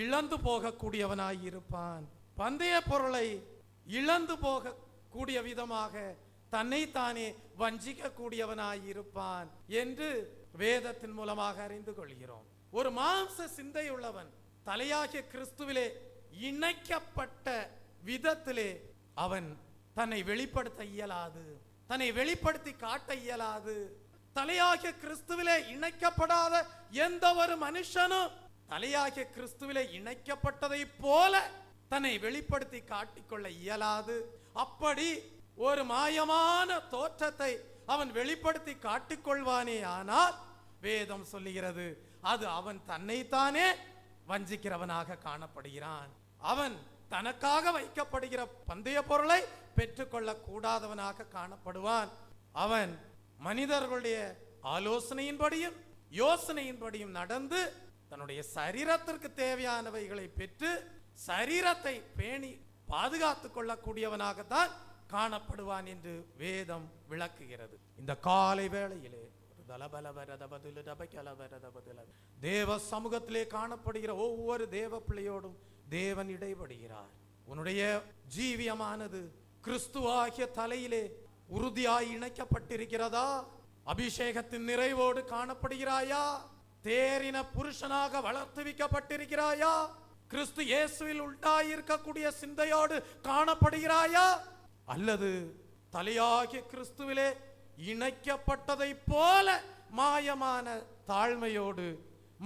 இழந்து போகக்கூடியவனாய் இருப்பான். பந்தய பொருளை இழந்து போக கூடிய விதமாக தன்னைத்தானே வஞ்சிக்க கூடியவனாய் இருப்பான் என்று வேதத்தின் மூலமாக அறிந்து கொள்கிறோம். ஒரு மாம்ச சிந்தையுள்ளவன் தலையாகிய கிறிஸ்துவிலே இணைக்கப்பட்ட விதத்திலே அவன் தன்னை வெளிப்படுத்த இயலாது, தன்னை வெளிப்படுத்தி காட்ட இயலாது. தலையாகிய கிறிஸ்துவிலே இணைக்கப்படாத எந்த ஒரு மனுஷனும் தலையாகிய கிறிஸ்துவிலே இணைக்கப்பட்டதை போல தன்னை வெளிப்படுத்தி காட்டிக்கொள்ள இயலாது. அப்படி ஒரு மாயமான தோற்றத்தை அவன் வெளிப்படுத்தி காட்டிக்கொள்வானே ஆனால் வேதம் சொல்லுகிறது அது அவன் தன்னைத்தானே வஞ்சிக்கிறவனாக காணப்படுகிறான். அவன் தனக்காக வைக்கப்படுகிற பந்தய பொருளை பெற்றுக்கொள்ள கூடாதவனாக காணப்படுவான். அவன் மனிதர்களுடைய ஆலோசனையின்படியும் யோசனையின்படியும் நடந்து தன்னுடைய சரீரத்திற்கு தேவையானவைகளை பெற்று சரீரத்தை பேணி பாதுகாத்துக் கொள்ளக்கூடியவனாகத்தான் காணப்படுவான் என்று வேதம் விளக்குகிறது. இந்த காலை வேளையிலே தேவ சமூகத்திலே காணப்படுகிற ஒவ்வொரு தேவ பிள்ளையோடும் தேவன் இடைபடுகிறார். உன்னுடைய ஜீவியமானது கிறிஸ்துவாகிய தலையிலே உறுதியாய் இணைக்கப்பட்டிருக்கிறதா? அபிஷேகத்தின் நிறைவோடு காணப்படுகிறாயா? தேறின புருஷனாக வளர்த்துவிக்கப்பட்டிருக்கிறாயா? கிறிஸ்து இயேசுவில் உண்டாயிருக்கக்கூடிய சிந்தையோடு காணப்படுகிறாயா? அல்லது தலையாகிய கிறிஸ்துவிலே இணைக்கப்பட்டதை போல மாயமான தாழ்மையோடு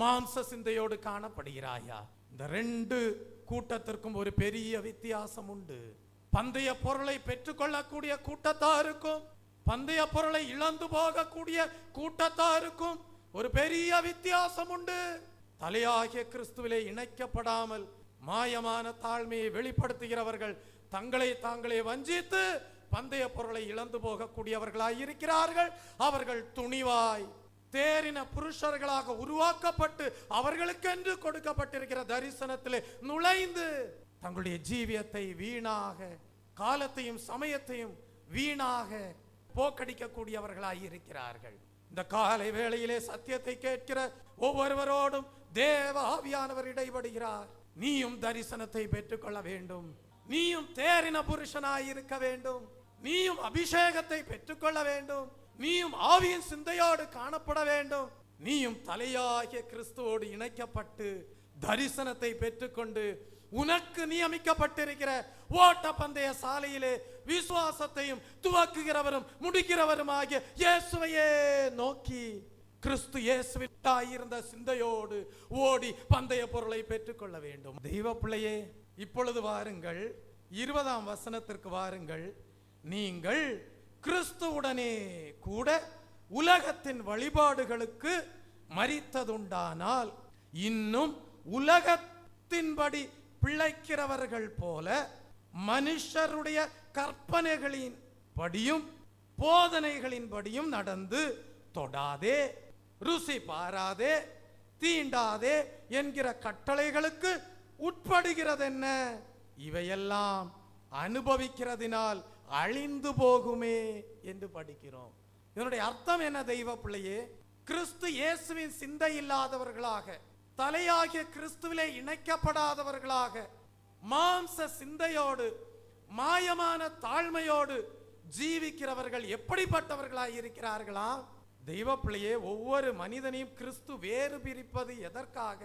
மாம்ச சிந்தையோடு காணப்படுகிறாயா? இந்த ரெண்டு கூட்டத்திற்கும் ஒரு பெரிய வித்தியாசம் உண்டு. பந்தய பொருளை பெற்றுக்கொள்ளக்கூடிய கூட்டத்தாருக்கும் பந்தய பொருளை இழந்து போகக்கூடிய கூட்டத்தாருக்கும் ஒரு பெரிய வித்தியாசம் உண்டு. தலையாகிய கிறிஸ்துவிலே இணைக்கப்படாமல் மாயமான தாழ்மையை வெளிப்படுத்துகிறவர்கள் தங்களை தாங்களே வஞ்சித்து பந்தய பொருளை இழந்து போகக்கூடியவர்களாய் இருக்கிறார்கள். அவர்கள் துணிவாய் தேறின புருஷர்களாக உருவாக்கப்பட்டு அவர்களுக்கென்று கொடுக்கப்பட்டிருக்கிற தரிசனத்திலே நுழைந்து தங்களுடைய ஜீவியத்தை வீணாக, காலத்தையும் சமயத்தையும் வீணாக போக்கடிக்கக்கூடியவர்களாய் இருக்கிறார்கள். இந்த காலை வேளையிலே சத்தியத்தை கேட்கிற ஒவ்வொருவரோடும் தேவ ஆவியானவர் இடைபடுகிறார். நீயும் தரிசனத்தை பெற்றுக்கொள்ள வேண்டும். நீயும் தேறின புருஷனாய் இருக்க வேண்டும். நீயும் அபிஷேகத்தை பெற்றுக்கொள்ள வேண்டும். நீயும் ஆவியின் சிந்தையோடு காணப்பட வேண்டும். நீயும் தலையாகிய கிறிஸ்துவோடு இணைக்கப்பட்டு தரிசனத்தை பெற்றுக்கொண்டு உனக்கு நியமிக்கப்பட்டிருக்கிற ஓட்ட பந்தய சாலையிலே விசுவாசத்தையும் துவக்குகிறவரும் முடிக்கிறவருமாகிய இயேசுவையே நோக்கி கிறிஸ்து இயேசுவில் இருந்த சிந்தையோடு ஓடி பந்தய பொருளை பெற்றுக்கொள்ள வேண்டும். தெய்வ பிள்ளையே, இப்பொழுது வாருங்கள், 20ஆம் வசனத்திற்கு வாருங்கள். நீங்கள் கிறிஸ்துவுடனே கூட உலகத்தின் வழிபாடுகளுக்கு மரித்ததுண்டானால் இன்னும் உலகத்தின்படி பிழைக்கிறவர்கள் போல மனுஷருடைய கற்பனைகளின் படியும் போதனைகளின் படியும் நடந்து தொடாதே, ருசி பாராதே, தீண்டாதே என்கிற கட்டளைகளுக்கு உட்படுகிறதென்ன? இவையெல்லாம் அனுபவிக்கிறதினால் அழிந்து போகுமே என்று படிக்கிறோம். இதனுடைய அர்த்தம் என்ன தெய்வ பிள்ளையே? கிறிஸ்து இயேசுவின் சிந்தை இல்லாதவர்களாக, தலையாகிய கிறிஸ்துவிலே இணைக்கப்படாதவர்களாக, மாம்ச சிந்தையோடு மாயமான தாழ்மையோடு ஜீவிக்கிறவர்கள் எப்படிப்பட்டவர்களாய் இருக்கிறார்களா? தெய்வ பிள்ளையே, ஒவ்வொரு மனிதனையும் கிறிஸ்து வேறு பிரிப்பது எதற்காக?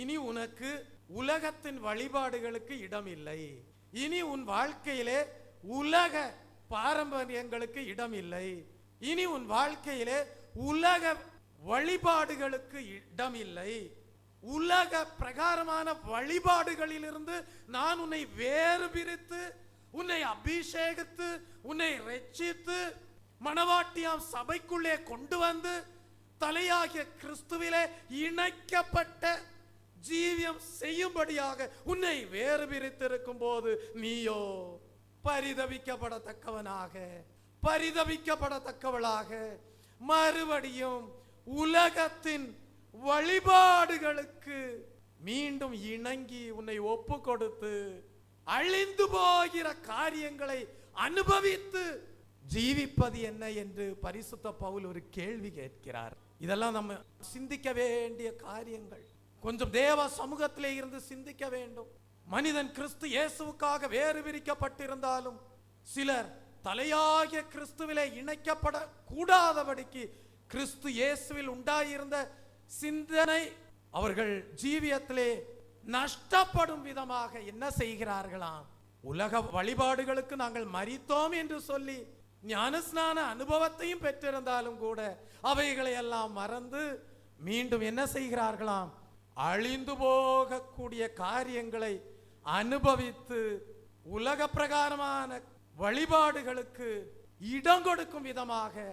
இனி உனக்கு உலகத்தின் வழிபாடுகளுக்கு இடம் இல்லை. இனி உன் வாழ்க்கையிலே உலக பாரம்பரியங்களுக்கு இடம் இல்லை. இனி உன் வாழ்க்கையிலே உலக வழிபாடுகளுக்கு இடம் இல்லை. உலக பிரகாரமான வழிபாடுகளிலிருந்து நான் உன்னை வேறு பிரித்து, உன்னை அபிஷேகித்து, உன்னை ரட்சித்து மணவாட்டியாம் சபைக்குள்ளே கொண்டு வந்து தலையாகிய கிறிஸ்துவிலே இணைக்கப்பட்ட ஜீவியம் செய்யும்படியாக உன்னை வேறு பிரித்திருக்கும் போது நீயோ பரிதபிக்கப்படத்தக்கவனாக, பரிதபிக்கப்படத்தக்கவளாக மறுபடியும் உலகத்தின் வழிபாடுகளுக்கு மீண்டும் இணங்கி உன்னை ஒப்பு கொடுத்து அழிந்து போகிற காரியங்களை அனுபவித்து ஜீவிப்பது என்ன என்று பரிசுத்த பவுல் ஒரு கேள்வி கேட்கிறார். இதெல்லாம் நம்ம சிந்திக்க வேண்டிய காரியங்கள். கொஞ்சம் தேவ சமூகத்திலே இருந்து சிந்திக்க வேண்டும். மனிதன் கிறிஸ்து இயேசுவுக்காக வேறு பிரிக்கப்பட்டிருந்தாலும் சிலர் தலையாகிய கிறிஸ்துவிலே இணைக்கப்பட கூடாதபடிக்கு கிறிஸ்து இயேசுவில் உண்டாயிருந்த சிந்தனை அவர்கள் ஜீவியத்திலே நஷ்டப்படும் விதமாக என்ன செய்கிறார்களாம்? உலக வழிபாடுகளுக்கு நாங்கள் மரித்தோம் என்று சொல்லி ஞானஸ்நான அனுபவத்தையும் பெற்றிருந்தாலும் கூட அவைகளை எல்லாம் மறந்து மீண்டும் என்ன செய்கிறார்களாம்? அழிந்து போகக்கூடிய காரியங்களை அனுபவித்து உலக பிரகாரமான வழிபாடுகளுக்கு இடம் கொடுக்கும் விதமாக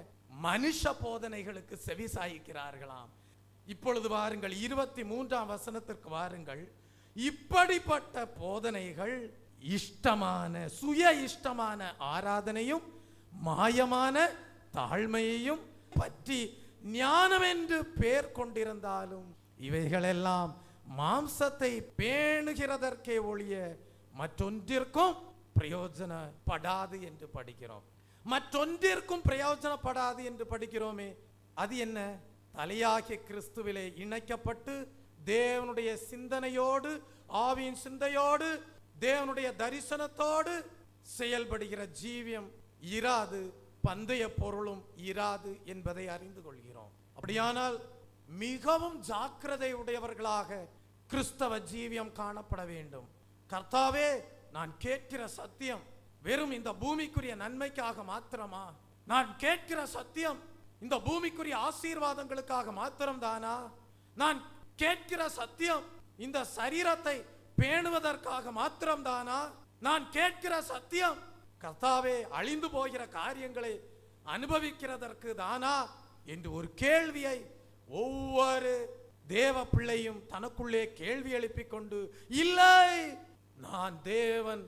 மனுஷ போதனைகளுக்கு செவி சாய்க்கிறார்களாம். இப்பொழுது வாருங்கள் 23ஆம் வசனத்திற்கு வாருங்கள். இப்படிப்பட்ட போதனைகள் இஷ்டமான சுய இஷ்டமான ஆராதனையும் மாயமான தாழ்மையையும் பற்றி ஞானம் என்று பெயர் கொண்டிருந்தாலும் இவைகளெல்லாம் மாம்சத்தை பேணுகிறதற்கே ஒழிய மற்றொன்றிற்கும் பிரயோஜனப்படாது என்று படிக்கிறோம். மற்றொன்றிற்கும் பிரயோஜனப்படாது என்று படிக்கிறோமே, அது என்ன? தலையாகிய கிறிஸ்துவிலே இணைக்கப்பட்டு தேவனுடைய சிந்தனையோடு, ஆவியின் சிந்தையோடு, தேவனுடைய தரிசனத்தோடு செயல்படுகிற ஜீவியம் இராது, பந்தய பொருளும் இராது என்பதை அறிந்து கொள்கிறோம். அப்படியானால் மிகவும் ஜாக்கிரதை உடையவர்களாக கிறிஸ்தவ ஜீவியம் காணப்பட வேண்டும். கர்த்தாவே, நான் கேட்கிற சத்தியம் வெறும் இந்த பூமிக்குரிய நன்மைக்காக மாத்திரமா? நான் கேட்கிற சத்தியம் இந்த பூமிக்குரிய ஆசீர்வாதங்களுக்காக மாத்திரம் தானா? நான் கேட்கிற சத்தியம் இந்த சரீரத்தை பேணுவதற்காக மாத்திரம் தானா? நான் கேட்கிற சத்தியம் கர்த்தாவே அழிந்து போகிற காரியங்களை அனுபவிக்கிறதற்கு தானா என்று ஒரு கேள்வியை ஒவ்வொரு தேவ பிள்ளையும் தனக்குள்ளே கேள்வி எழுப்பிக் கொண்டு, இல்லை, நான் தேவன்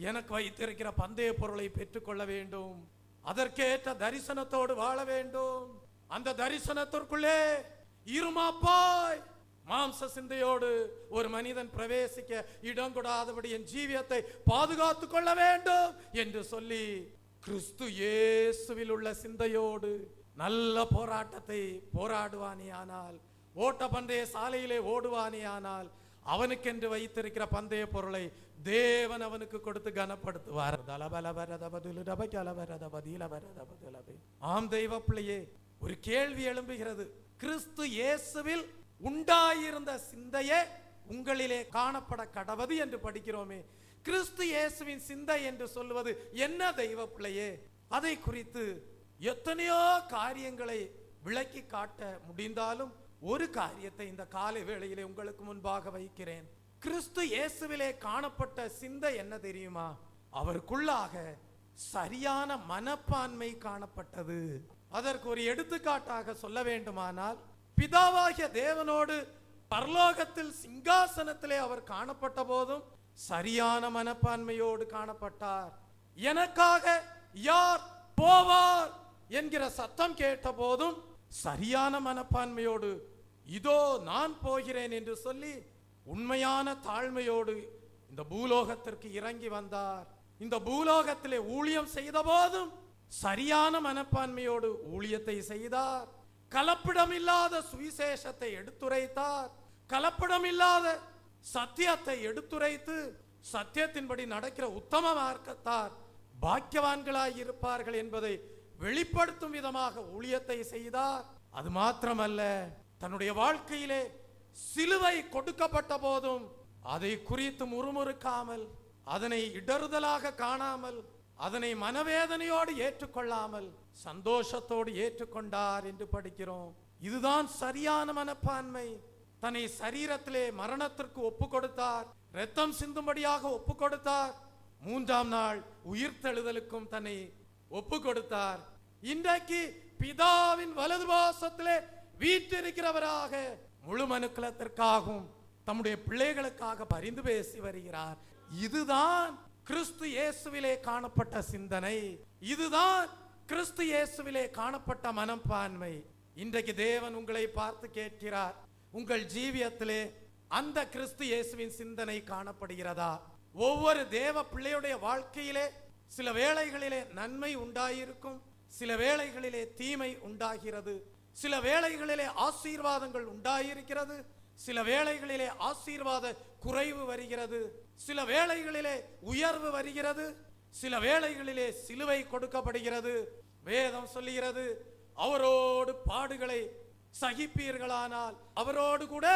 எனக்கு வைத்திருக்கிற பந்தய பொருளை பெற்றுக்கொள்ள வேண்டும், அதற்கேற்ற தரிசனத்தோடு வாழ வேண்டும், அந்த தரிசனத்திற்குள்ளே இருமாப்பாய் மாம்ச சிந்தையோடு ஒரு மனிதன் பிரவேசிக்க இடம் கொடாதபடி என் ஜீவியத்தை பாதுகாத்துக் கொள்ள வேண்டும் என்று சொல்லி கிறிஸ்து இயேசுவில் உள்ள சிந்தையோடு நல்ல போராட்டத்தை போராடுவானே ஆனால், ஓட்ட பந்தய சாலையிலே ஓடுவானே ஆனால், அவனுக்கென்று வைத்திருக்கிற பந்தய பொருளை தேவன் அவனுக்கு கொடுத்து கனப்படுத்துவார். ஆம் தெய்வ பிள்ளையே, ஒரு கேள்வி எழும்புகிறது. கிறிஸ்து இயேசுவில் உண்டாயிருந்த சிந்தையே உங்களிலே காணப்பட கடவது என்று படிக்கிறோமே. கிறிஸ்து இயேசுவின் சிந்தை என்று சொல்வது என்ன தெய்வ பிள்ளையே? அதை குறித்து எத்தனையோ காரியங்களை விளக்கி காட்ட முடிந்தாலும் ஒரு காரியத்தை இந்த காலை வேளையிலே உங்களுக்கு முன்பாக வைக்கிறேன். கிறிஸ்து இயேசுவிலே காணப்பட்ட சிந்தை என்ன தெரியுமா? அவருக்குள்ளாக சரியான மனப்பான்மை காணப்பட்டது. அதற்கு ஒரு எடுத்துக்காட்டாக சொல்ல வேண்டுமானால், பிதாவாகிய தேவனோடு பரலோகத்தில் சிங்காசனத்திலே அவர் காணப்பட்ட போதும் சரியான மனப்பான்மையோடு காணப்பட்டார். எனக்காக யார் போவார் என்கிற சத்தம் கேட்ட போதும் சரியான மனப்பான்மையோடு இதோ நான் போகிறேன் என்று சொல்லி உண்மையான தாழ்மையோடு இந்த பூலோகத்திற்கு இறங்கி வந்தார். இந்த பூலோகத்திலே ஊழியம் செய்த போதும் சரியான மனப்பான்மையோடு ஊழியத்தை செய்தார். கலப்படமில்லாத சுவிசேஷத்தை எடுத்துரைத்தார். கலப்படமில்லாத சத்தியத்தை எடுத்துரைத்து சத்தியத்தின்படி நடக்கிற உத்தம மார்க்கத்தார் பாக்கியவான்களாய் இருப்பார்கள் என்பதை வெளிப்படுத்தும் விதமாக ஊழியத்தை செய்தார். அது மாத்திரமல்ல, தன்னுடைய வாழ்க்கையிலே சிலுவை கொடுக்கப்பட்ட போதும் அதை குறித்து முறுமுறுக்காமல், அதனை இடறுதலாக காணாமல், அதனை மனவேதனையோடு ஏற்றுக்கொள்ளாமல் சந்தோஷத்தோடு ஏற்றுக்கொண்டார் என்று படிக்கிறோம். இதுதான் சரியான மனப்பான்மை. தன்னை சரீரத்திலே மரணத்திற்கு ஒப்பு கொடுத்தார், இரத்தம் சிந்தும்படியாக ஒப்பு கொடுத்தார், 3ஆம் நாள் உயிர்த்தெழுதலுக்கும் தன்னை ஒப்பு கொடுத்தார். இன்றைக்கு பிதாவின் வலது பாசத்திலே வீற்றிருக்கிறவராக முழு மனுக்குலத்திற்காகவும் தம்முடைய பிள்ளைகளுக்காக பரிந்து பேசி வருகிறார். இதுதான் கிறிஸ்து இயேசுவிலே காணப்பட்ட சிந்தனை. இதுதான் கிறிஸ்து இயேசுவிலே காணப்பட்ட மனப்பான்மை. இன்றைக்கு தேவன் உங்களை பார்த்து கேட்கிறார், உங்கள் ஜீவியத்திலே அந்த கிறிஸ்து இயேசுவின் சிந்தனை காணப்படுகிறதா? ஒவ்வொரு தேவ பிள்ளையுடைய வாழ்க்கையிலே சில வேளைகளிலே நன்மை உண்டாயிருக்கும், சில வேளைகளிலே தீமை உண்டாகிறது, சில வேளைகளிலே ஆசீர்வாதங்கள் உண்டாயிருக்கிறது, சில வேளைகளிலே ஆசீர்வாத குறைவு வருகிறது, சில வேளைகளிலே உயர்வு வருகிறது, சில வேளைகளிலே சிலுவை கொடுக்கப்படுகிறது. வேதம் சொல்லுகிறது, அவரோடு பாடுகளை சகிப்பீர்களானால் அவரோடு கூட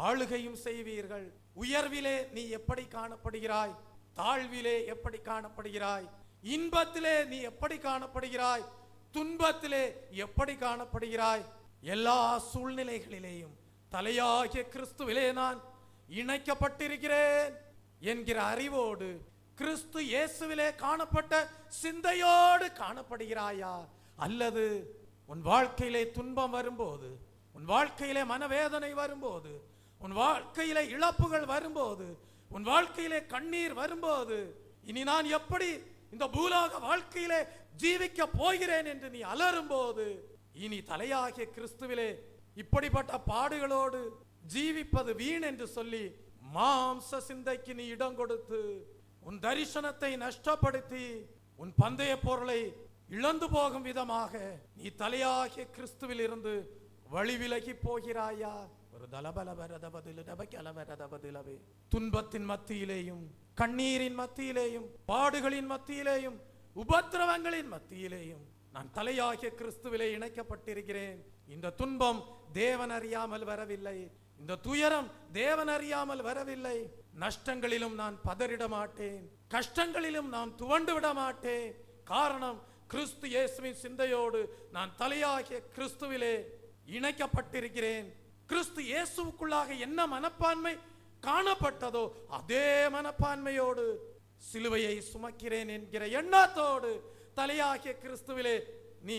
ஆளுகையும் செய்வீர்கள். உயர்விலே நீ எப்படி காணப்படுகிறாய்? தாழ்விலே எப்படி காணப்படுகிறாய்? இன்பத்திலே நீ எப்படி காணப்படுகிறாய்? துன்பத்திலே எப்படி காணப்படுகிறாய்? எல்லா சூழ்நிலைகளிலேயும் தலையாகிய கிறிஸ்துவிலே நான் இணைக்கப்பட்டிருக்கிறேன் என்கிற அறிவோடு கிறிஸ்து இயேசுவிலே காணப்பட்ட சிந்தையோடு காணப்படுகிறாயா? அல்லது உன் வாழ்க்கையிலே துன்பம் வரும்போது, உன் வாழ்க்கையிலே மனவேதனை வரும்போது, உன் வாழ்க்கையிலே இழப்புகள் வரும்போது, உன் வாழ்க்கையிலே கண்ணீர் வரும்போது, இனி நான் எப்படி இந்த பூலோக வாழ்க்கையிலே ஜீவிக்க போகிறேன் என்று நீ அலறும் போது, இனி தலையாகிய கிறிஸ்துவிலே இப்படிப்பட்ட பாடுகளோடு ஜீவிப்பது வீண் என்று சொல்லி மாம்ச சிந்தைக்கு நீ இடம் கொடுத்து உன் தரிசனத்தை நஷ்டப்படுத்தி உன் பந்தய பொருளை இழந்து போகும் விதமாக நீ தலையாகிய கிறிஸ்துவில் இருந்து வழி விலகி போகிறாயா? ஒரு துன்பத்தின் மத்தியிலேயும், கண்ணீரின் மத்தியிலேயும், பாடுகளின் மத்தியிலேயும், உபத்திரவங்களின் மத்தியிலேயும் நான் தலையாகிய கிறிஸ்துவிலே இணைக்கப்பட்டிருக்கிறேன். இந்த துன்பம் தேவன் அறியாமல் வரவில்லை, இந்த துயரம் தேவன் அறியாமல் வரவில்லை. நஷ்டங்களிலும் நான் பதறிட மாட்டேன், கஷ்டங்களிலும் நான் துவண்டு விட மாட்டேன். காரணம், கிறிஸ்து இயேசுவின் சிந்தையோடு நான் தலையாகிய கிறிஸ்துவிலே இணைக்கப்பட்டிருக்கிறேன். கிறிஸ்து இயேசுவுக்குள்ளாக என்ன மனப்பான்மை காணப்பட்டதோ அதே மனப்பான்மையோடு சிலுவையை சுமக்கிறேன் என்கிற எண்ணத்தோடு தலையாகிய கிறிஸ்துவிலே நீ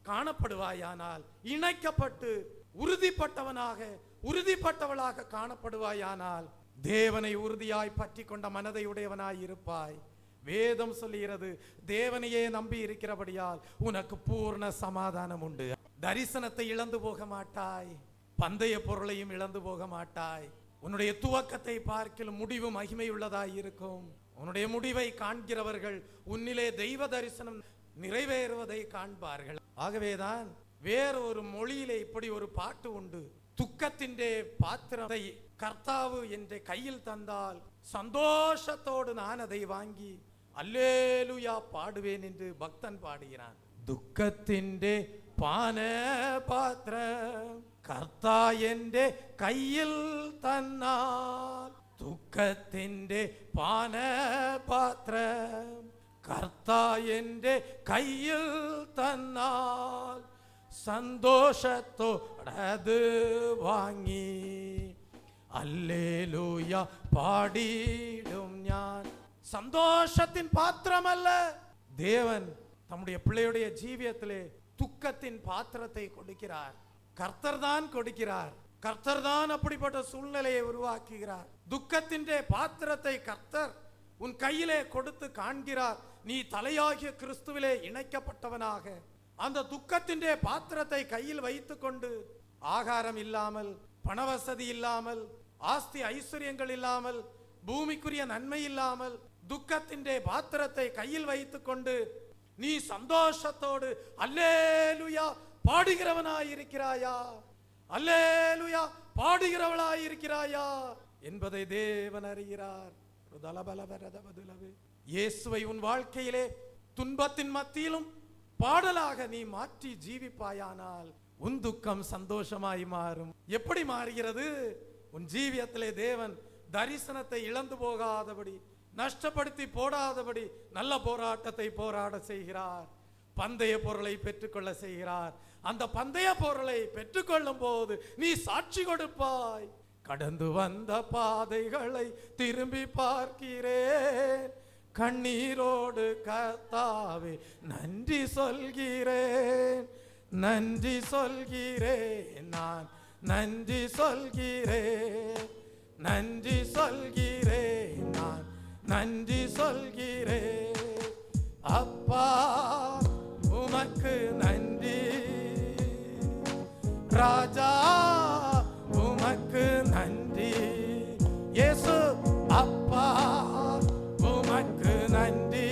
காணப்படுவாயானால், இணைக்கப்பட்டு உறுதிப்பட்டவனாக, உறுதிப்பட்டவளாக காணப்படுவாயானால், தேவனை உறுதியாய் பற்றி கொண்ட மனதை உடையவனாய் இருப்பாய். வேதம் சொல்லுகிறது, தேவனையே நம்பி இருக்கிறபடியால் உனக்கு பூர்ண சமாதானம் உண்டு. தரிசனத்தை இழந்து போக மாட்டாய், பந்தய பொருளையும் இழந்து போக மாட்டாய். உன்னுடைய துவக்கத்தை பார்க்கிலும் முடிவு மகிமை உள்ளதாய் இருக்கும். உன்னுடைய முடிவை காண்கிறவர்கள் உன்னிலே தெய்வ தரிசனம் நிறைவேறுவதை காண்பார்கள். ஆகவேதான் வேறொரு மொழியிலே இப்படி ஒரு பாட்டு உண்டு. துக்கத்திൻ്റെ பாத்திரத்தை கர்த்தாவு என்ற கையில் தந்தால் சந்தோஷத்தோடு நான் அதை வாங்கி அல்லேலூயா பாடுவேன் என்று பக்தன் பாடுகிறான். துக்கத்திൻ്റെ പാനപാത്രം കർത്താ എൻ്റെ കയ്യിൽ തന്നാൽ, ദുഃഖത്തിൻ്റെ പാനപാത്രം കർത്താ എൻ്റെ കയ്യിൽ തന്നാൽ സന്തോഷത്തോടത് വാങ്ങി அல்லேலூயா பாடிடும் ஞான். சந்தோஷத்தின் பாத்திரமல்ல, தேவன் தம்முடைய பிள்ளையுடைய ஜீவியத்திலே துக்கத்தின் பாத்திரத்தை கொடுக்கிறார். கர்த்தர் தான் கொடுக்கிறார், கர்த்தர் தான் அப்படிப்பட்ட சூழ்நிலையை உருவாக்குகிறார். துக்கத்திൻ്റെ பாத்திரத்தை கர்த்தர் உன் கையிலே கொடுத்து காண்கிறார். நீ தலையாகிய கிறிஸ்துவிலே இணைக்கப்பட்டவனாக அந்த துக்கத்திൻ്റെ பாத்திரத்தை கையில் வைத்துக் கொண்டு, ஆகாரம் இல்லாமல், பணவசதி இல்லாமல், ஆஸ்தி ஐஸ்வர்யங்கள் இல்லாமல், பூமிக்குரிய நன்மை இல்லாமல், துக்கத்திൻ്റെ பாத்திரத்தை கையில் வைத்துக் கொண்டு நீ சந்தோஷத்தோடு அல்லேலூயா பாடுகிறவனாயிருக்கிறாயா, அல்லேலூயா பாடுகிறவளாயிருக்கிறாயா என்பதை தேவன் அறிகிறார். இயேசுவை உன் வாழ்க்கையிலே துன்பத்தின் மத்தியிலும் பாடலாக நீ மாற்றி ஜீவிப்பாயானால் உன் துக்கம் சந்தோஷமாய் மாறும். எப்படி மாறுகிறது? உன் ஜீவியத்திலே தேவன் தரிசனத்தை இழந்து போகாதபடி, நஷ்டப்படுத்தி போடாதபடி நல்ல போராட்டத்தை போராட செய்கிறார். பந்தய பொருளை பெற்றுக்கொள்ள செய்கிறார். அந்த பந்தய பொருளை பெற்றுக்கொள்ளும் போது நீ சாட்சி கொடுப்பாய். கடந்து வந்த பாதைகளை திரும்பி பார்க்கிறேன், கண்ணீரோடு கர்த்தாவே நன்றி சொல்கிறேன், நன்றி சொல்கிறேன், நான் நன்றி சொல்கிறேன், நன்றி சொல்கிறேன், நான் நன்றி சொல்கிறேன். அப்பா உமக்கு நன்றி, ராஜா உமக்கு நன்றி, இயேசு அப்பா உமக்கு நன்றி,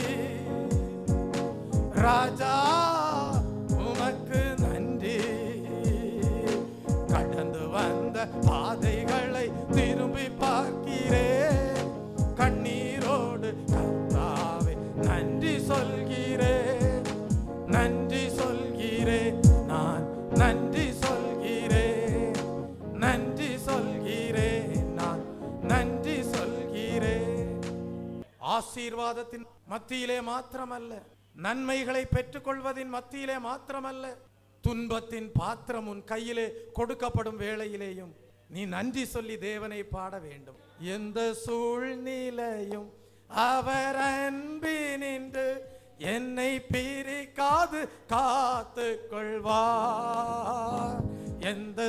ராஜா உமக்கு நன்றி. கடந்து வந்த பாதைகளை திரும்பி பார்க்கிறேன், கண்ணீரோடு கர்த்தாவே நன்றி சொல்கிறேன், நன்றி சொல்கிறேன், நான் நன்றி சொல்கிறேன், நன்றி சொல்கிறேன், நான் நன்றி சொல்கிறேன். ஆசீர்வாதத்தின் மத்தியிலே மாத்திரமல்ல, நன்மைகளை பெற்றுக்கொள்வதின் மத்தியிலே மாத்திரமல்ல, துன்பத்தின் பாத்திரம் உன் கையிலே கொடுக்கப்படும் வேளையிலேயும் நீ நன்றி சொல்லி தேவனை பாட வேண்டும். எந்த சூழ்நிலையும் அவர் அன்பினின்று என்னை பிரிக்காது காத்து கொள்வார். எந்த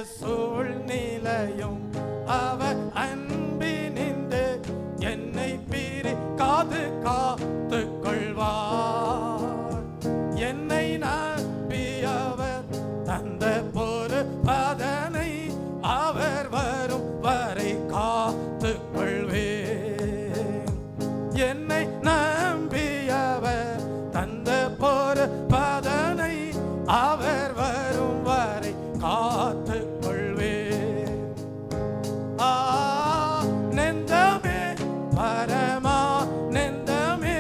என்னை நம்பியவர் தந்த பொறுப்பதனை அவர் வரும் வரை காத்து கொள்வேன். நெந்தமே பரமா நெந்தமே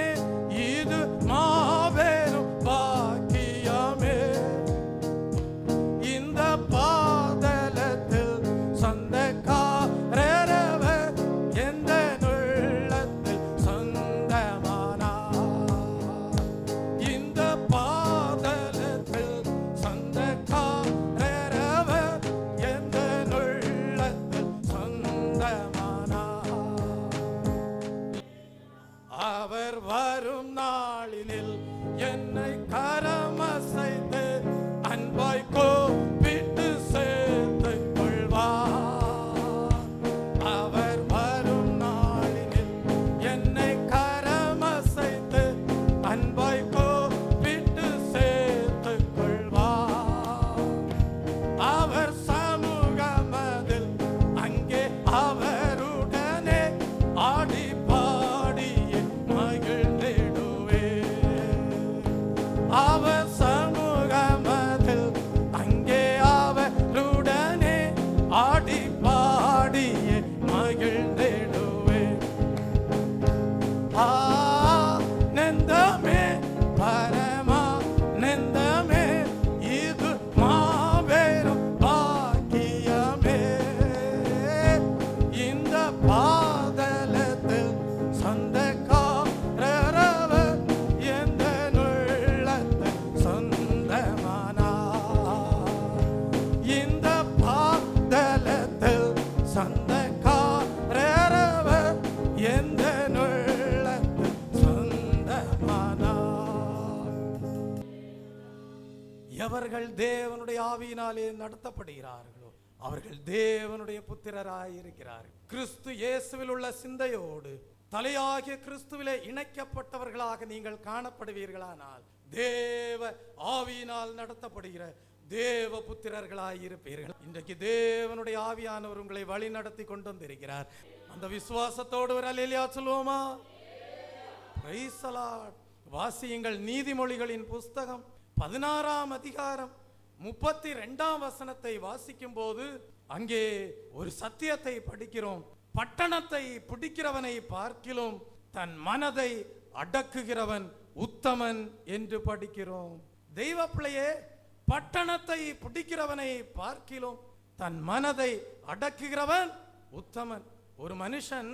இது மாபெரும் பாக்கியமே. இந்த பாதலத்தில் சொந்தக்காரரவர் எந்த உள்ளத்தில் சொந்தமானார். இந்த பாதலத்தில் சொந்தக்காரரவர் எந்த உள்ளத்தில் சொந்தமானார். அவர் வரும் நாளினில் என்னை கரமசைத்து அன்பாய் கூப்பிட்டு சேர்த்துக் கொள்வார். அவர் வரும் நாளினில் என்னை கரமசைத்து அன்பாய் கூப்பிட்டு சேர்த்துக் கொள்வார். அவர் சமூகமதில் அங்கே அவருடனே ஆடி பாடியே மகிழ்ந்திடுவேன். அவர் சமூகமதில் அங்கே அவருடனே ஆடி பாடியே மகிழ்ந்திடுவேன். நெந்தமே பரமா நெந்தமே இது மாபெரும் பாக்கியமே. இந்த பாதலத்தில் சொந்தக்காரரவர் எந்த உள்ளத்தில் சொந்தமானார். இந்த பாதலத்தில் சொந்தக்காரரவர் எந்த உள்ளத்தில் சொந்தமானார். எவர்கள் தேவனுடைய ஆவியினாலே நடத்தப்படுகிறார்களோ அவர்கள் தேவனுடைய புத்திரராயிருக்கிறார்கள். கிறிஸ்து இயேசுவில் உள்ள சிந்தையோடு தலையாகிய கிறிஸ்துவிலே இணைக்கப்பட்டவர்களாக நீங்கள் காணப்படுவீர்களானால் தேவ ஆவியினால் நடத்தப்படுகிற தேவ புத்திரர்களாயிருப்பீர்கள். இன்றைக்கு தேவனுடைய ஆவியானவர் உங்களை வழி நடத்தி கொண்டு வந்திருக்கிறார். அந்த விசுவாசத்தோடு ஒரு அல்லேலூயா சொல்லுவோமா? Praise the Lord. வாசியுங்கள் நீதிமொழிகளின் புஸ்தகம் 16ஆம் அதிகாரம் 32ஆம் வசனத்தை வாசிக்கும் போது அங்கே ஒரு சத்தியத்தை படிக்கிறோம். பட்டணத்தை பிடிக்கிறவனை பார்க்கிலும் தன் மனதை அடக்குகிறவன் உத்தமன் என்று படிக்கிறோம். தெய்வ பிள்ளையே, பட்டணத்தை பிடிக்கிறவனை பார்க்கிலும் தன் மனதை அடக்குகிறவன் உத்தமன். ஒரு மனுஷன்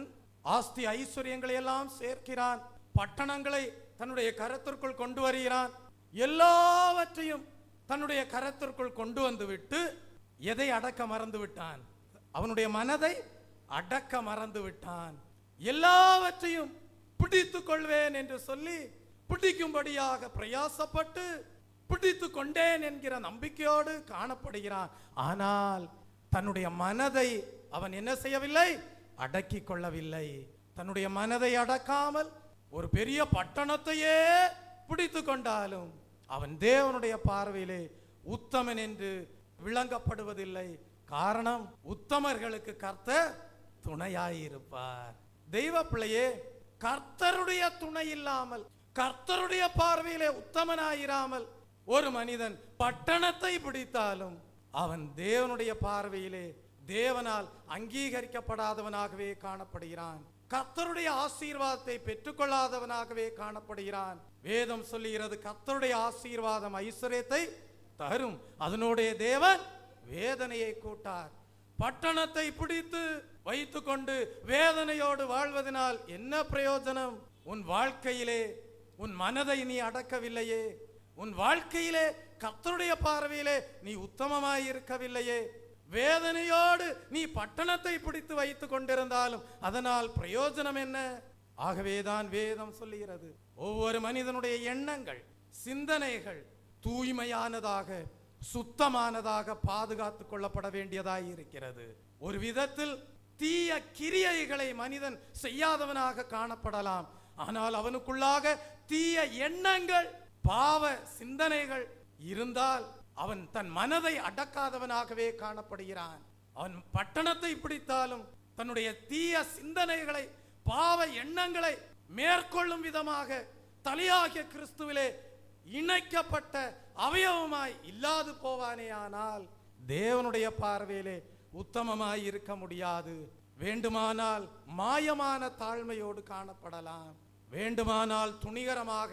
ஆஸ்தி ஐஸ்வர்யங்களை எல்லாம் சேர்க்கிறான், பட்டணங்களை தன்னுடைய கரத்திற்குள் கொண்டு வருகிறான், எல்லாவற்றையும் தன்னுடைய கரத்திற்குள் கொண்டு வந்து விட்டு எதை அடக்க மறந்து விட்டான்? அவனுடைய மனதை அடக்க மறந்து விட்டான். எல்லாவற்றையும் பிடித்துக் கொள்வேன் என்று சொல்லி பிடிக்கும்படியாக பிரயாசப்பட்டு பிடித்து கொண்டேன் என்கிற நம்பிக்கையோடு காணப்படுகிறான். ஆனால் தன்னுடைய மனதை அவன் என்ன செய்யவில்லை? அடக்கி கொள்ளவில்லை. தன்னுடைய மனதை அடக்காமல் ஒரு பெரிய பட்டணத்தையே பிடித்து கொண்டாலும் அவன் தேவனுடைய பார்வையிலே உத்தமன் என்று விளங்கப்படுவதில்லை. காரணம், உத்தமர்களுக்கு கர்த்தர் துணையாயிருப்பார். தெய்வ பிள்ளையே, கர்த்தருடைய துணை இல்லாமல், கர்த்தருடைய பார்வையிலே உத்தமனாயிராமல் ஒரு மனிதன் பட்டணத்தை பிடித்தாலும் அவன் தேவனுடைய பார்வையிலே தேவனால் அங்கீகரிக்கப்படாதவனாகவே காணப்படுகிறான். கர்த்தருடைய ஆசீர்வாதத்தை பெற்றுக்கொள்ளாதவனாகவே காணப்படுகிறான். வேதம் சொல்லுகிறது, கர்த்தருடைய ஆசீர்வாதம் ஐஸ்வர்யத்தை தரும், அதனுடைய தேவன் வேதனையை கூட்டார். பட்டணத்தை பிடித்து வைத்துக் கொண்டு வேதனையோடு வாழ்வதனால் என்ன பிரயோஜனம்? உன் வாழ்க்கையிலே உன் மனதை நீ அடக்கவில்லையே, உன் வாழ்க்கையிலே கர்த்தருடைய பார்வையிலே நீ உத்தமமாய் இருக்கவில்லையே. வேதனையோடு நீ பட்டணத்தை பிடித்து வைத்துக் கொண்டிருந்தாலும் அதனால் பிரயோஜனம் என்ன? ஆகவேதான் வேதம் சொல்லுகிறது, ஒவ்வொரு மனிதனுடைய எண்ணங்கள், சிந்தனைகள் தூய்மையானதாக, சுத்தமானதாக பாதுகாத்துக் கொள்ளப்பட வேண்டியதாய் இருக்கிறது. ஒரு விதத்தில் தீய கிரியைகளை மனிதன் செய்யாதவனாக காணப்படலாம், ஆனால் அவனுக்குள்ளாக தீய எண்ணங்கள், பாவ சிந்தனைகள் இருந்தால் அவன் தன் மனதை அடக்காதவனாகவே காணப்படுகிறான். அவன் பட்டணத்தை பிடித்தாலும் தன்னுடைய தீய சிந்தனைகளை, பாவ எண்ணங்களை மேற்கொள்ளும் விதமாக தலையாகிய கிறிஸ்துவிலே இணைக்கப்பட்ட அவயவமாய் இல்லாது போவானேயானால் தேவனுடைய பார்வையிலே உத்தமமாய் இருக்க முடியாது. வேண்டுமானால் மாயமான தாழ்மையோடு காணப்படலாம், வேண்டுமானால் துணிகரமாக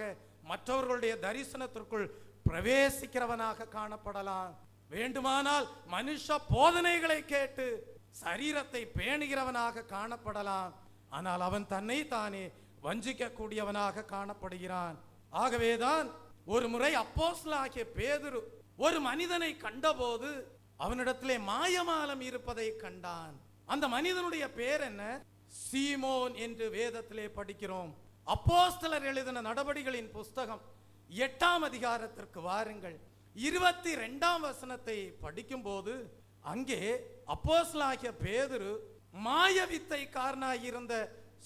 மற்றவர்களுடைய தரிசனத்திற்குள் பிரவேசிக்கிறவனாக காணப்படலாம், வேண்டுமானால் மனுஷ போதனைகளை கேட்டு சரீரத்தை பேணுகிறவனாக காணப்படலாம். ஆனால் அவன் தன்னை தானே வஞ்சிக்க கூடியவனாக காணப்படுகிறான். ஆகவேதான் ஒரு முறை அப்போஸ்தலனாகிய பேதுரு ஒரு மனிதனை கண்டபோது அவனிடத்திலே மாயமாலம் இருப்பதை கண்டான். அந்த மனிதனுடைய பேர் என்ன? சீமோன் என்று வேதத்திலே படிக்கிறோம். அப்போஸ்தலர் எழுதின நடபடிகளின் புஸ்தகம் 8ஆம் அதிகாரத்திற்கு வாருங்கள். 22ஆம் வசனத்தை படிக்கும் போது அங்கே அப்போஸ்தலனாகிய பேதுரு மாயவித்தைக்காரனாயிருந்த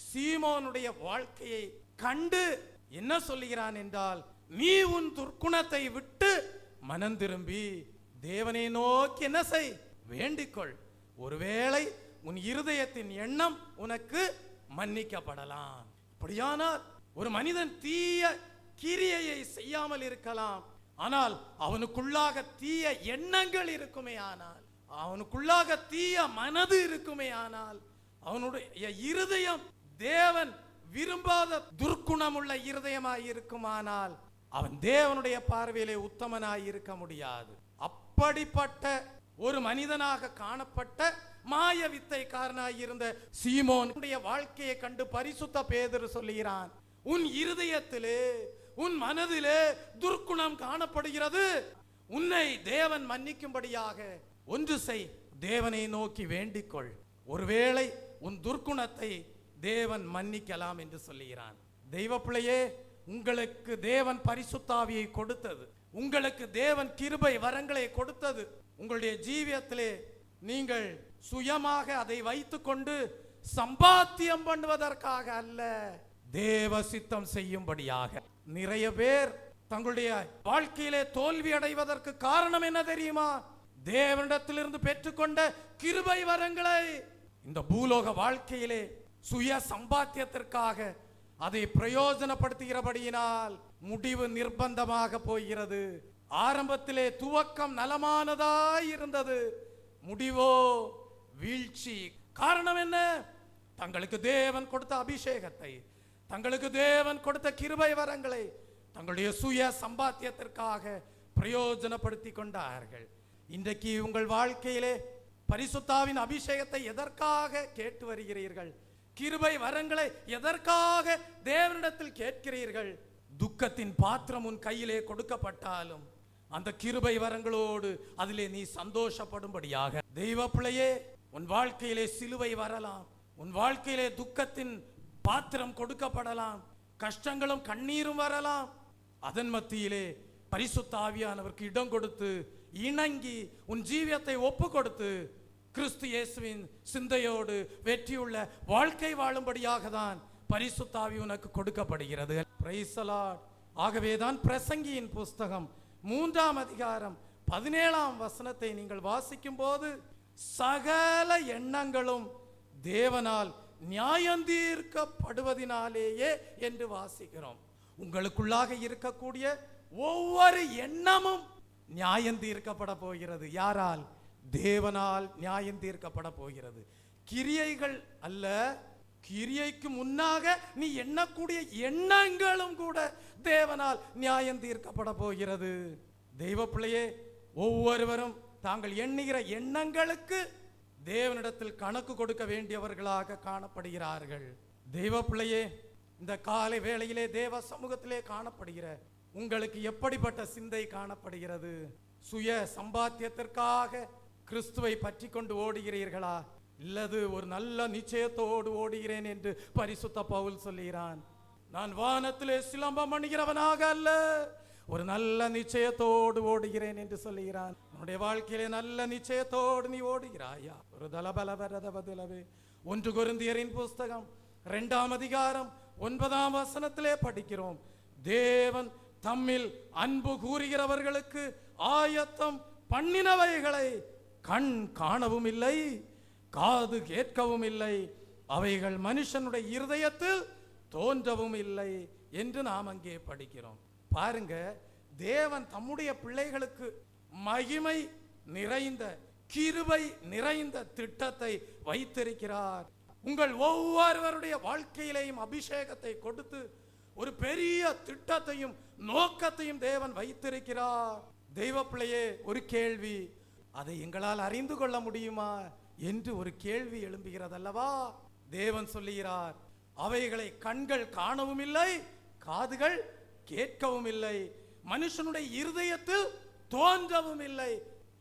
சீமோனுடைய வாழ்க்கையை கண்டு என்ன சொல்லுகிறான் என்றால், நீ உன் துர்க்குணத்தை விட்டு மனம் திரும்பி தேவனை நோக்கி என்ன செய்? வேண்டிக்கொள். ஒருவேளை உன் இருதயத்தின் எண்ணம் உனக்கு மன்னிக்கப்படலாம். அப்படியானால் ஒரு மனிதன் தீய கிரியையை செய்யாமல் இருக்கலாம், ஆனால் அவனுக்குள்ளாக தீய எண்ணங்கள் இருக்குமே ஆனால், அவனுக்குள்ளாக தீய மனது இருக்குமே ஆனால், அவனுடைய இருதயம் தேவன் விரும்பாத துர்க்குணமுள்ள இருதயமாய் இருக்குமானால் அவன் தேவனுடைய பார்வையிலே உத்தமனாய் இருக்க முடியாது. அப்படிப்பட்ட ஒரு மனிதனாக காணப்பட்ட மாய வித்தைக்காரனாய் இருந்த சீமோனுடைய வாழ்க்கையை கண்டு பரிசுத்த பேதுரு சொல்லுகிறான், உன் இருதயத்திலே உன் மனதிலே துர்க்குணம் காணப்படுகிறது, உன்னை தேவன் மன்னிக்கும்படியாக ஒன்று செய், தேவனை நோக்கி வேண்டிக்கொள். ஒருவேளை உன் துர்க்குணத்தை தேவன் மன்னிக்கலாம் என்று சொல்லுகிறான். தெய்வ பிள்ளையே, உங்களுக்கு தேவன் பரிசுத்தாவியை கொடுத்தது, உங்களுக்கு தேவன் கிருபை வரங்களை கொடுத்தது. உங்களுடைய ஜீவியத்திலே நீங்கள் சுயமாக அதை வைத்துக்கொண்டு சம்பாத்தியம் பண்ணுவதற்காக அல்ல, தேவ சித்தம் செய்யும்படியாக. நிறைய பேர் தங்களுடைய வாழ்க்கையிலே தோல்வி அடைவதற்கு காரணம் என்ன தெரியுமா? தேவனிடத்திலிருந்து பெற்றுக்கொண்ட கிருபை வரங்களை இந்த பூலோக வாழ்க்கையிலே சுய சம்பாத்தியத்திற்காக அதை பிரயோஜனப்படுத்துகிறபடியினால் முடிவு நிர்பந்தமாக போகிறது. ஆரம்பத்திலே துவக்கம் நலமானதாய் இருந்தது, முடிவோ வீழ்ச்சி. காரணம் என்ன? தங்களுக்கு தேவன் கொடுத்த அபிஷேகத்தை, தங்களுக்கு தேவன் கொடுத்த கிருபை வரங்களை தங்களுடைய சுய சம்பாத்தியத்திற்காக பிரயோஜனப்படுத்தி கொண்டார்கள். இன்றைக்கு உங்கள் வாழ்க்கையிலே பரிசுத்தாவின் அபிஷேகத்தை எதற்காக கேட்டு வருகிறீர்கள்? கிருபை வரங்களை எதற்காக தேவனிடத்தில் கேட்கிறீர்கள்? துக்கத்தின் பாத்திரம் உன் கையிலே கொடுக்கப்பட்டாலும் அந்த கிருபை வரங்களோடு அதிலே நீ சந்தோஷப்படும்படியாக. தெய்வ பிள்ளையே, உன் வாழ்க்கையிலே சிலுவை வரலாம், உன் வாழ்க்கையிலே துக்கத்தின் பாத்திரம் கொடுக்கப்படலாம், கஷ்டங்களும் கண்ணீரும் வரலாம். அதன் மத்தியிலே பரிசுத்த ஆவியானவருக்கு இடம் கொடுத்து இணங்கி உன் ஜீவியத்தை ஒப்பு கொடுத்து கிறிஸ்து இயேசுவின் சிந்தையோடு வெற்றியுள்ள வாழ்க்கை வாழும்படியாக தான் பரிசுத்த ஆவி உனக்கு கொடுக்கப்படுகிறது. Praise the Lord. ஆகவேதான் பிரசங்கியின் புஸ்தகம் 3ஆம் அதிகாரம் 17ஆம் வசனத்தை நீங்கள் வாசிக்கும் போது, சகல எண்ணங்களும் தேவனால் நியாயந்தீர்க்கப்படுவதினாலேயே என்று வாசிக்கிறோம். உங்களுக்குள்ளாக இருக்கக்கூடிய ஒவ்வொரு எண்ணமும் நியாயந்தீர்க்கப்பட போகிறது. யாரால்? தேவனால் நியாயந்தீர்க்கப்பட போகிறது. கிரியைகள் அல்ல, கிரியைக்கு முன்னாக நீ எண்ணக்கூடிய எண்ணங்களும் கூட தேவனால் நியாயந்தீர்க்கப்பட போகிறது. தெய்வ பிள்ளையே, ஒவ்வொருவரும் தாங்கள் எண்ணுகிற எண்ணங்களுக்கு தேவனிடத்தில் கணக்கு கொடுக்க வேண்டியவர்களாக காணப்படுகிறார்கள். தெய்வ பிள்ளையே, இந்த காலை வேளையிலே தேவ சமூகத்திலே காணப்படுகிற உங்களுக்கு எப்படிப்பட்ட சிந்தை காணப்படுகிறது? சுய சம்பாத்தியத்திற்காக கிறிஸ்துவை பற்றி கொண்டு ஓடுகிறீர்களா, இல்லது ஒரு நல்ல நிச்சயத்தோடு ஓடுகிறேன் என்று பரிசுத்த பவுல் சொல்லுகிறான். நான் வானத்திலே சிலம்பம் பண்ணுகிறவனாக அல்ல, ஒரு நல்ல நிச்சயத்தோடு ஓடுகிறேன் என்று சொல்லுகிறான். உன்னுடைய வாழ்க்கையிலே நல்ல நிச்சயத்தோடு நீ ஓடுகிறாயா? ஒரு தலபலவரதவதுலவே. 1 கொரிந்தியரின் புஸ்தகம் 2ஆம் அதிகாரம் 9ஆம் வசனத்திலே படிக்கிறோம், தேவன் தம்மில் அன்பு கூறுகிறவர்களுக்கு ஆயத்தம் பண்ணினவைகளை கண் காணவும் இல்லை, காது கேட்கவும் இல்லை, அவைகள் மனுஷனுடைய இருதயத்தில் தோன்றவும் இல்லை என்று நாம் அங்கே படிக்கிறோம். பாருங்க, தேவன் தம்முடைய பிள்ளைகளுக்கு மகிமை நிறைந்த, கிருபை நிறைந்த திட்டத்தை வைத்திருக்கிறார். உங்கள் ஒவ்வொருவருடைய வாழ்க்கையிலேயும் அபிஷேகத்தை கொடுத்து ஒரு பெரிய திட்டத்தையும் நோக்கத்தையும் தேவன் வைத்திருக்கிறார். தெய்வ பிள்ளையே, ஒரு கேள்வி, அதை எங்களால் அறிந்து கொள்ள முடியுமா என்று ஒரு கேள்வி எழும்புகிறது அல்லவா? தேவன் சொல்லுகிறார், அவைகளை கண்கள் காணவும் இல்லை, காதுகள் கேட்கவும் இல்லை, மனுஷனுடைய இருதயத்தில் தோன்றவும் இல்லை.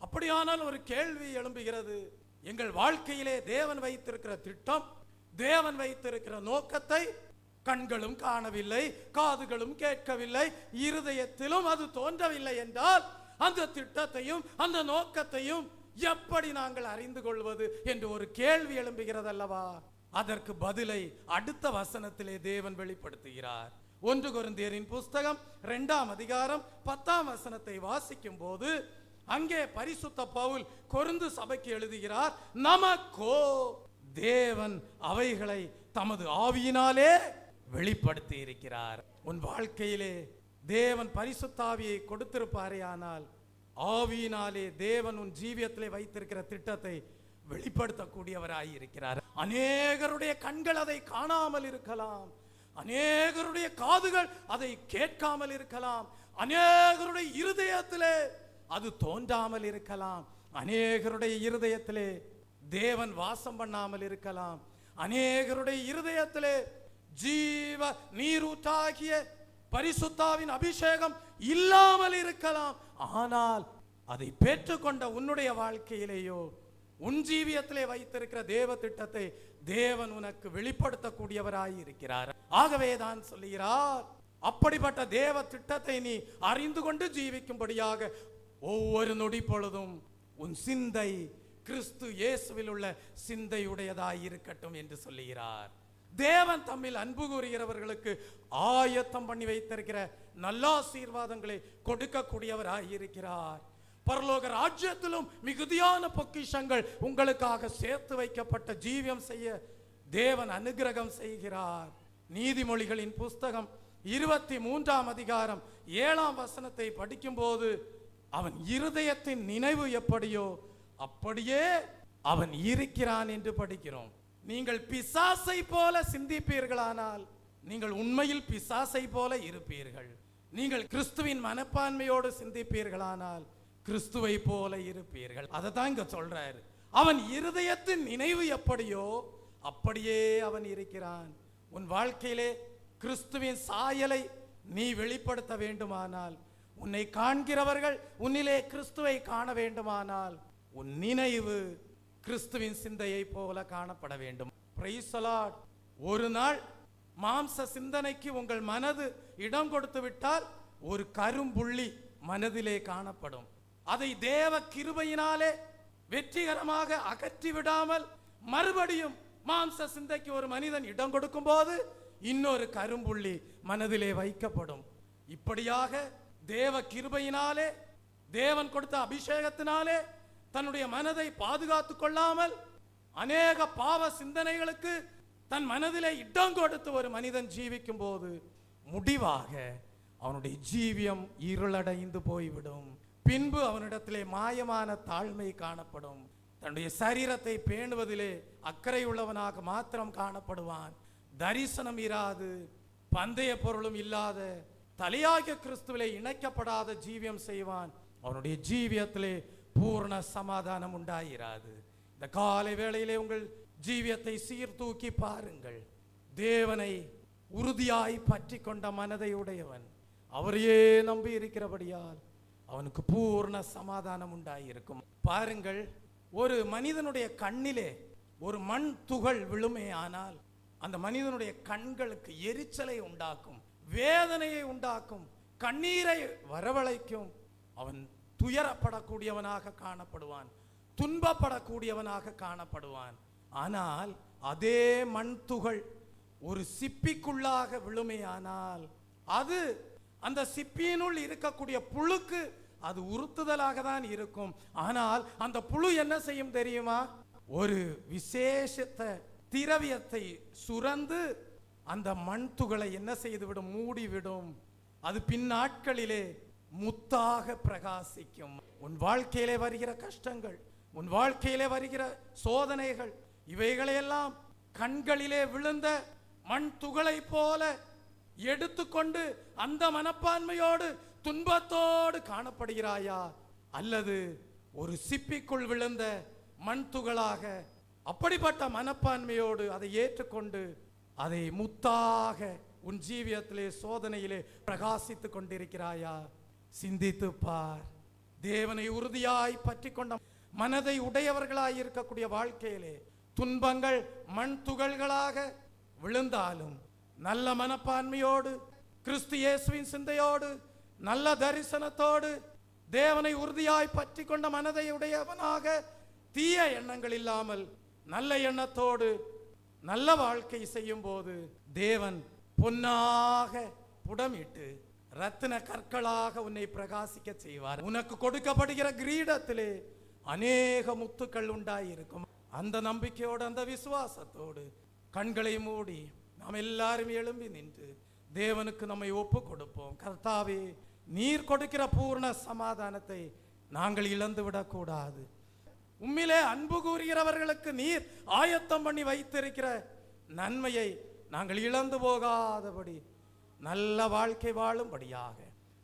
அப்படியானால் ஒரு கேள்வி எழும்புகிறது, எங்கள் வாழ்க்கையிலே தேவன் வைத்திருக்கிற திட்டம், தேவன் வைத்திருக்கிற நோக்கத்தை கண்களும் காணவில்லை, காதுகளும் கேட்கவில்லை, இருதயத்திலும் அது தோன்றவில்லை என்றால் அந்த திட்டத்தையும் அந்த நோக்கத்தையும் எப்படி நாங்கள் அறிந்து கொள்வது என்று ஒரு கேள்வி எழும்புகிறது அல்லவா? அதற்கு பதிலை அடுத்த வசனத்திலே தேவன் வெளிப்படுத்துகிறார். 1 கொரிந்தியரின் புஸ்தகம் 2ஆம் அதிகாரம் 10ஆம் வசனத்தை வாசிக்கும் போது அங்கே பரிசுத்த பவுல் கொரிந்து சபைக்கு எழுதுகிறார், நமக்கோ தேவன் அவைகளை தமது ஆவியினாலே வெளிப்படுத்தி இருக்கிறார். உன் வாழ்க்கையிலே தேவன் பரிசுத்த ஆவியை கொடுத்திருப்பாரே, ஆனால் ஆவியினாலே தேவன் உன் ஜீவியத்திலே வைத்திருக்கிற திட்டத்தை வெளிப்படுத்தக்கூடியவராய் இருக்கிறார். அநேகருடைய கண்கள் அதை காணாமல் இருக்கலாம், அநேகருடைய காதுகள் அதை கேட்காமல் இருக்கலாம், அநேகருடைய இருதயத்திலே அது தோன்றாமல் இருக்கலாம், அநேகருடைய இருதயத்திலே தேவன் வாசம் பண்ணாமல் இருக்கலாம், அநேகருடைய இருதயத்திலே ஜீவ நீரூற்றாகிய பரிசுத்தாவின் அபிஷேகம் இல்லாமல் இருக்கலாம். ஆனால் அதை பெற்றுக்கொண்ட உன்னுடைய வாழ்க்கையிலேயோ உன் ஜீவியத்திலே வைத்திருக்கிற தேவ திட்டத்தை தேவன் உனக்கு வெளிப்படுத்தக்கூடியவராய் இருக்கிறார். ஆகவே தான் சொல்லுகிறார், அப்படிப்பட்ட தேவ திட்டத்தை நீ அறிந்து கொண்டு ஜீவிக்கும்படியாக ஒவ்வொரு நொடி பொழுதும் உன் சிந்தை கிறிஸ்து இயேசுவில் உள்ள சிந்தையுடையதாய் இருக்கட்டும் என்று சொல்லுகிறார். தேவன் தம்மில் அன்பு கூறுகிறவர்களுக்கு ஆயத்தம் பண்ணி வைத்திருக்கிற நல்ல ஆசீர்வாதங்களை கொடுக்கக்கூடியவராய் இருக்கிறார். பரலோக ராஜ்யத்திலும் மிகுதியான பொக்கிஷங்கள் உங்களுக்காக சேர்த்து வைக்கப்பட்ட ஜீவியம் செய்ய தேவன் அனுகிரகம் செய்கிறார். நீதிமொழிகளின் புஸ்தகம் 23ஆம் அதிகாரம் 7ஆம் வசனத்தை படிக்கும் போது, அவன் இருதயத்தின் நினைவு எப்படியோ அப்படியே அவன் இருக்கிறான் என்று படிக்கிறோம். நீங்கள் பிசாசை போல சிந்திப்பீர்களானால் நீங்கள் உண்மையில் பிசாசை போல இருப்பீர்கள். நீங்கள் கிறிஸ்துவின் மனப்பான்மையோடு சிந்திப்பீர்களானால் கிறிஸ்துவை போல இருப்பீர்கள். அதை தான் இங்க சொல்றாரு. அவன் இருதயத்தின் நினைவு எப்படியோ அப்படியே அவன் இருக்கிறான். உன் வாழ்க்கையிலே கிறிஸ்துவின் சாயலை நீ வெளிப்படுத்த வேண்டுமானால், உன்னை காண்கிறவர்கள் உன்னிலே கிறிஸ்துவை காண வேண்டுமானால், உன் நினைவு கிறிஸ்துவின் சிந்தையை போல காணப்பட வேண்டும். Praise the Lord. ஒரு நாள் மாம்ச சிந்தனைக்கு உங்கள் மனது இடம் கொடுத்து விட்டால் ஒரு கரும்புள்ளி மனதிலே காணப்படும். அதை தேவ கிருபையினாலே வெற்றிகரமாக அகற்றி விடாமல் மறுபடியும் மாம்ச சிந்தைக்கு ஒரு மனிதன் இடம் கொடுக்கும் போது இன்னொரு கரும்புள்ளி மனதிலே வைக்கப்படும். இப்படியாக தேவ கிருபையினாலே, தேவன் கொடுத்த அபிஷேகத்தினாலே தன்னுடைய மனதை பாதுகாத்துக் கொள்ளாமல் அநேக பாவ சிந்தனைகளுக்கு தன் மனதிலே இடம் கொடுத்து ஒரு மனிதன் ஜீவிக்கும் போது முடிவாக அவனுடைய ஜீவியம் இருளடைந்து போய்விடும். பின்பு அவனிடத்திலே மாயமான தாழ்மை காணப்படும். தன்னுடைய சரீரத்தை பேணுவதிலே அக்கறை உள்ளவனாக மாத்திரம் காணப்படுவான். தரிசனம் இராது, பந்தய பொருளும் இல்லாத, தலையாகிய கிறிஸ்துவிலே இணைக்கப்படாத ஜீவியம் செய்வான். அவனுடைய ஜீவியத்திலே பூர்ண சமாதானம் உண்டாயிராது. இந்த காலை வேளையிலே உங்கள் ஜீவியத்தை சீர்தூக்கி பாருங்கள். தேவனை உறுதியாய் பற்றி கொண்ட மனதை உடையவன், அவரையே நம்பி இருக்கிறபடியால் அவனுக்கு பூர்ண சமாதானம் உண்டாயிருக்கும். பாருங்கள், ஒரு மனிதனுடைய கண்ணிலே ஒரு மண் துகள் விழுமே ஆனால் அந்த மனிதனுடைய கண்களுக்கு எரிச்சலை உண்டாக்கும், வேதனையை உண்டாக்கும், கண்ணீரை வரவழைக்கும். அவன் துயரப்படக்கூடியவனாக காணப்படுவான், துன்பப்படக்கூடியவனாக காணப்படுவான். ஆனால் அதே மண் துகள் ஒரு சிப்பிக்குள்ளாக விழுமையானால் அது அந்த சிப்பியினுள் இருக்கக்கூடிய புழுக்கு அது உறுத்துதலாக தான் இருக்கும். ஆனால் அந்த புழு என்ன செய்யும் தெரியுமா? ஒரு விசேஷத்த திரவியத்தை சுரந்து அந்த மண் துகளை என்ன செய்துவிடும்? மூடிவிடும். அது பின் நாட்களிலே முத்தாக பிரகாசிக்கும். உன் வாழ்க்கையிலே வருகிற கஷ்டங்கள், உன் வாழ்க்கையிலே வருகிற சோதனைகள், இவைகளையெல்லாம் கண்களிலே விழுந்த மண் துகளை போல எடுத்துக்கொண்டு அந்த மனப்பான்மையோடு துன்பத்தோடு காணப்படுகிறாயா? அல்லது ஒரு சிப்பிக்குள் விழுந்த மண் துகளாக அப்படிப்பட்ட மனப்பான்மையோடு அதை ஏற்றுக்கொண்டு அதை முத்தாக உன் ஜீவியத்திலே சோதனையிலே பிரகாசித்துக் கொண்டிருக்கிறாயா? சிந்தித்து பார். தேவனை உறுதியாய் பற்றி கொண்ட மனதை உடையவர்களாய் இருக்கக்கூடிய வாழ்க்கையிலே துன்பங்கள் மண் துகள்களாக விழுந்தாலும் நல்ல மனப்பான்மையோடு, கிறிஸ்து இயேசுவின் சிந்தையோடு, நல்ல தரிசனத்தோடு, தேவனை உறுதியாய் பற்றி கொண்ட மனதை உடையவனாக, தீய எண்ணங்கள் இல்லாமல் நல்ல எண்ணத்தோடு நல்ல வாழ்க்கை செய்யும் போது தேவன் பொன்னாக புடமிட்டு ரத்தின கற்களாக உன்னை பிரகாசிக்க செய்வார். உனக்கு கொடுக்கப்படுகிற கிரீடத்திலே அநேக முத்துக்கள் உண்டாயிருக்கும். அந்த நம்பிக்கையோடு, அந்த விசுவாசத்தோடு கண்களை மூடி நாம் எல்லாரும் எழும்பி நின்று தேவனுக்கு நம்மை ஒப்பு கொடுப்போம். கர்த்தாவே, நீர் கொடுக்கிற பூர்ண சமாதானத்தை நாங்கள் இழந்து விடக்கூடாது. உம்மிலே அன்பு கூறுகிறவர்களுக்கு நீர் ஆயத்தம் பண்ணி வைத்திருக்கிற நன்மையை நாங்கள் இழந்து போகாதபடி நல்ல வாழ்க்கை வாழும்படியாக,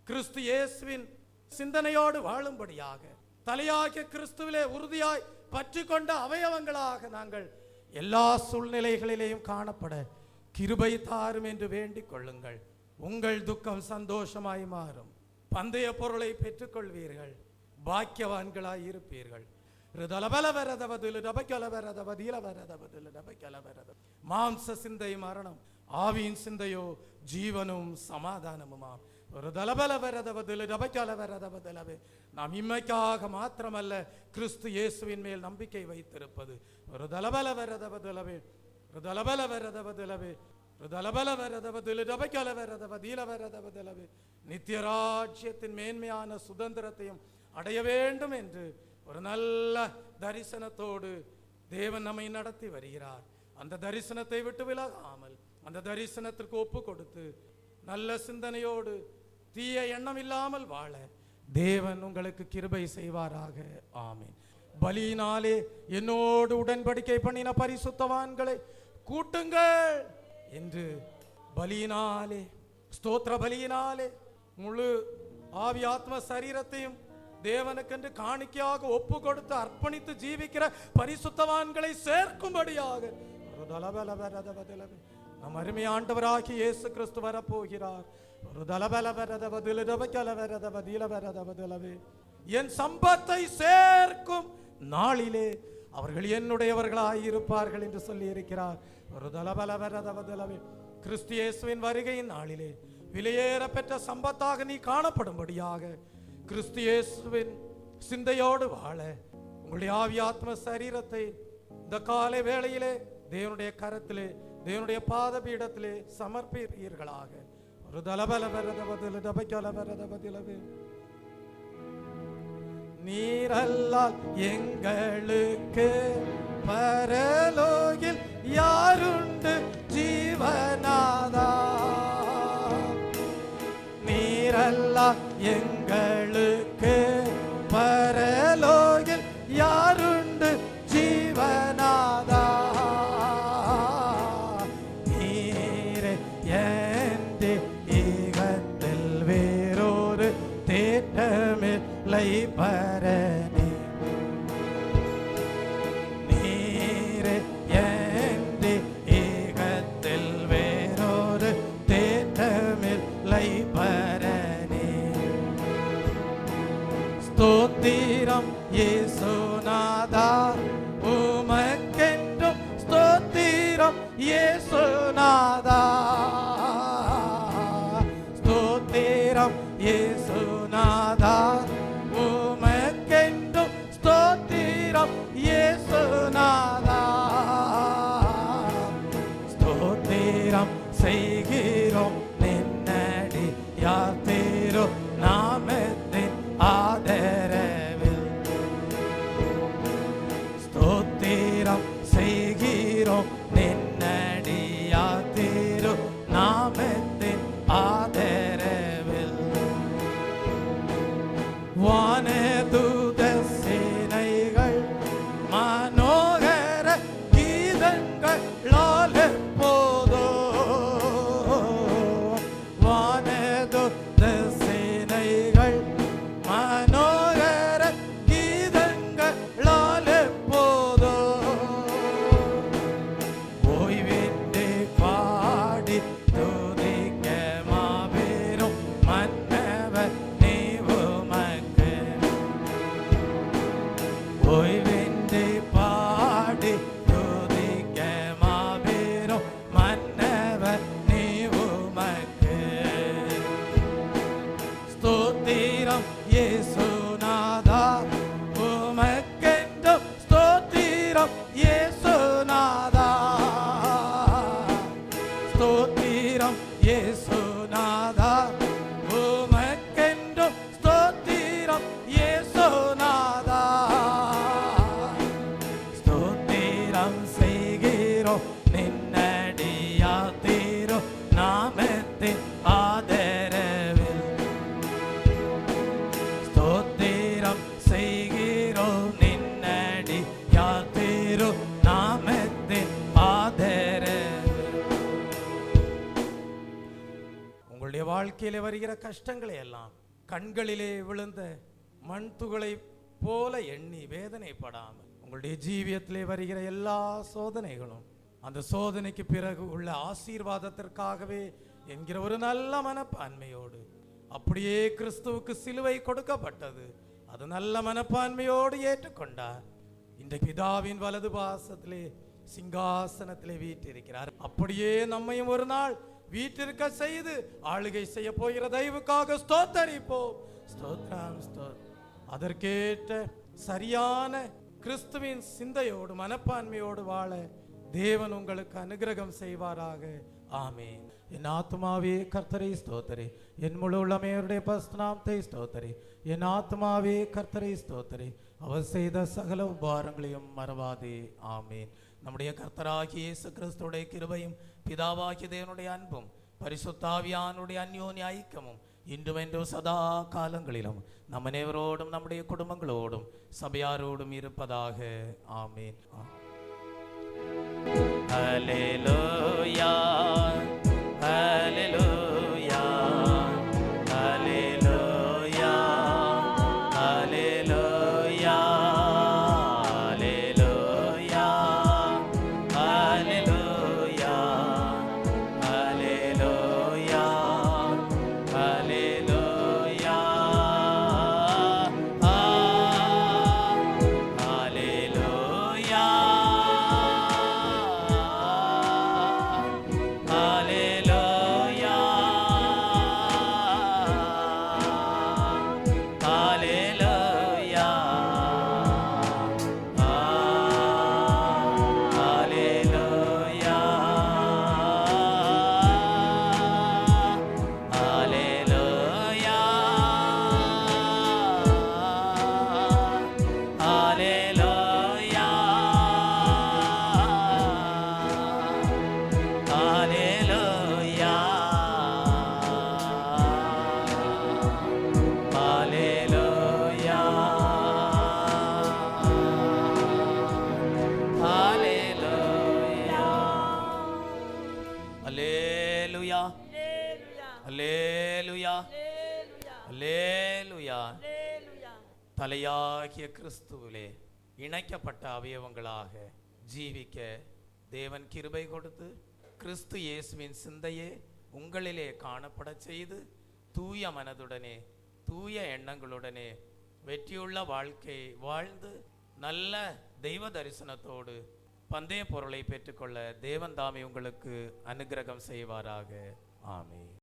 கிறிஸ்து இயேசுவின் சிந்தனையோடு வாழும்படியாக, தலையாகிய கிறிஸ்துவிலே உறுதியாய் பற்றி கொண்ட அவயவங்களாக நாங்கள் எல்லா சூழ்நிலைகளிலேயும் காணப்பட கிருபை தாரும் என்று வேண்டிக் கொள்ளுங்கள். உங்கள் துக்கம் சந்தோஷமாய் மாறும். பந்தய பொருளை பெற்றுக்கொள்வீர்கள். பாக்கியவான்களாய் இருப்பீர்கள். மாம்ச சிந்தை மரணம், ஆவியின் சிந்தையோ ஜீவனும் சமாதானமுமாம். ஒரு நாம் இம்மைக்காக மாத்திரமல்ல, கிறிஸ்து இயேசுவின் மேல் நம்பிக்கை வைத்திருப்பது. ஒரு தலபலவரதவதுலவே நித்திய ராஜ்யத்தின் மேன்மையான சுதந்திரத்தையும் அடைய வேண்டும் என்று ஒரு நல்ல தரிசனத்தோடு தேவன் நம்மை நடத்தி வருகிறார். அந்த தரிசனத்தை விட்டு விலகாமல் அந்த தரிசனத்திற்கு ஒப்பு கொடுத்து நல்ல சிந்தனையோடு தீய எண்ணம் இல்லாமல் வாழ தேவன் உங்களுக்கு கிருபை செய்வாராக. ஆமென். பலியினாலே என்னோடு உடன்படிக்கை பண்ணின பரிசுத்தவான்களை கூட்டுங்கள் என்று பலியினாலே, ஸ்தோத்திர பலியினாலே முழு ஆவி ஆத்ம சரீரத்தையும் தேவனுக்கென்று காணிக்கையாக ஒப்பு கொடுத்து அர்ப்பணித்து ஜீவிக்கிற பரிசுத்தவான்களை சேர்க்கும்படியாக நம் அருமை ஆண்டவராகி இயேசு கிறிஸ்து வரப்போகிறார். என் சம்பத்தை சேர்க்கும் நாளிலே அவர்கள் என்னுடையவர்களாய் இருப்பார்கள் என்று சொல்லி இருக்கிறார். ஒரு தலபலவரதவதலவே கிறிஸ்து இயேசுவின் வருகையின் நாளிலே விலையேற பெற்ற சம்பத்தாக நீ காணப்படும்படியாக கிறிஸ்து இயேசுவின் சிந்தையோடு வாழ உங்களுடைய ஆவி ஆத்ம சரீரத்தை இந்த காலை வேளையிலே தேவனுடைய கரத்திலே, தேவனுடைய பாத பீடத்திலே சமர்ப்பீர்களாக. ஒரு தலபலவரதவதலவே நீரல்லால் எங்களுக்கு பரலோகில் யாருண்டு ஜீவனாதா? நீரல்லால் எங்களுக்கு பரலோகில் யாருண்டு ஜீவனாதா? நீரே எந்த ஈகத்தில் வேறொரு தேட்டமில்லை பரனே. நீரே எந்த ஈகத்தில் வேறொரு தேட்டமில்லை பரனே. ஸ்தோத்திரம் இயேசுநாதா, உமக்கென்றும் ஸ்தோத்திரம் இயேசுநாதா. ஸ்தோத்திரம் இயேசுநாதா, உமக்கென்றும் ஸ்தோத்திரம் இயேசுநாதா. ஸ்தோத்திரம் செய்கிறோம் நின்னடி யாத்திரோ நாமத்தின் ஆதரவில். ஸ்தோத்திரம் செய்கிறோம் நின்னடி யாத்திரோ ஆதரவில் வானதூத சேனைகள் மனோகர கீதங்களால் எப்போதோ வானதூத சேனைகள் மனோகர கீதங்களால் எப்போதோ ஓய்வின்றி பாடி துதிக்க மாபெரும் மன்னவர் நீ உமக்கு ஓய்வின்றி பாடி துதிக்க மாபெரும் மன்னவர் நீ உமக்கு ஸ்தோத்திரம் இயேசுநாதா உமக்கென்றும் ஸ்தோத்திரம் இயேசுநாதா ஸ்தோத்திரம் இயேசுநாதா உமக்கென்றும் ஸ்தோத்திரம் இயேசுநாதா ஸ்தோத்திரம் செய்கிறோம் நின்னடியா தீரோ நாமத்தின் ஆதரவில் ஸ்தோத்திரம் செய்கிறோம் நின்னடியா தீரோ நாமத்தின் ஆதரவில் உங்களுடைய வாழ்க்கையிலே வருகிற கஷ்டங்களை எல்லாம் கண்களிலே விழுந்த மண் துகளை போல எண்ணி வேதனைப்படாமல் உங்களுடைய ஜீவியத்திலே வருகிற எல்லா சோதனைகளும் அந்த சோதனைக்கு பிறகு உள்ள ஆசீர்வாதத்திற்காகவே என்கிற ஒரு நல்ல மனப்பான்மையோடு அப்படியே கிறிஸ்துவுக்கு சிலுவை கொடுக்கப்பட்டது அது நல்ல மனப்பான்மையோடு ஏற்றுக்கொண்டார். இன்றைக்கு பிதாவின் வலது பாசத்திலே சிங்காசனத்திலே வீற்றிருக்கிறார். அப்படியே நம்மையும் ஒரு நாள் வீட்டிற்க செய்து ஆளுகை செய்ய போகிற தயவுக்காக ஸ்தோத்தரிப்போம். ஸ்தோத்திரம் ஸ்தோத்திரம். அதற்கேற்ற சரியான கிறிஸ்துவின் சிந்தையோடு மனப்பான்மையோடு வாழ தேவன் உங்களுக்கு அனுகிரகம் செய்வாராக. ஆமென். என் ஆத்துமாவே கர்த்தரை ஸ்தோத்திரி, என் முழு உள்ளமையுடைய பரிசுத்தநாமத்தை ஸ்தோத்திரி. என் ஆத்துமாவே கர்த்தரை ஸ்தோத்திரி, அவர் செய்த சகல உபகாரங்களையும் மறவாதே. ஆமென். நம்முடைய கர்த்தராகிய இயேசு கிறிஸ்துவுடைய கிருபையும் பிதாவாகிய தேவனுடைய அன்பும் பரிசுத்தாவியானுடைய அந்யோன்ய ஐக்கியமும் இன்றும் என்றும் சதா காலங்களிலும் நம்ம அனைவரோடும் நம்முடைய குடும்பங்களோடும் சபையாரோடும் இருப்பதாக. ஆமென். ஹல்லேலூயா ஹல்லேலூயா ஹல்லேலூயா ஹல்லேலூயா ஹல்லேலூயா ஹல்லேலூயா ஹல்லேலூயா ஹல்லேலூயா ஹல்லேலூயா அல்லேலூயா அல்லேலூயா. தலையாகிய கிறிஸ்துவிலே இணைக்கப்பட்ட அவயவங்களாக ஜீவிக்க தேவன் கிருபை கொடுத்து கிறிஸ்து இயேசுவின் சிந்தையே உங்களிலே காணப்பட செய்து தூய மனதுடனே தூய எண்ணங்களுடனே வெற்றியுள்ள வாழ்க்கை வாழ்ந்து நல்ல தெய்வ தரிசனத்தோடு பந்தய பொருளை பெற்றுக்கொள்ள தேவன் தாமே உங்களுக்கு அனுகிரகம் செய்வாராக. ஆமென்.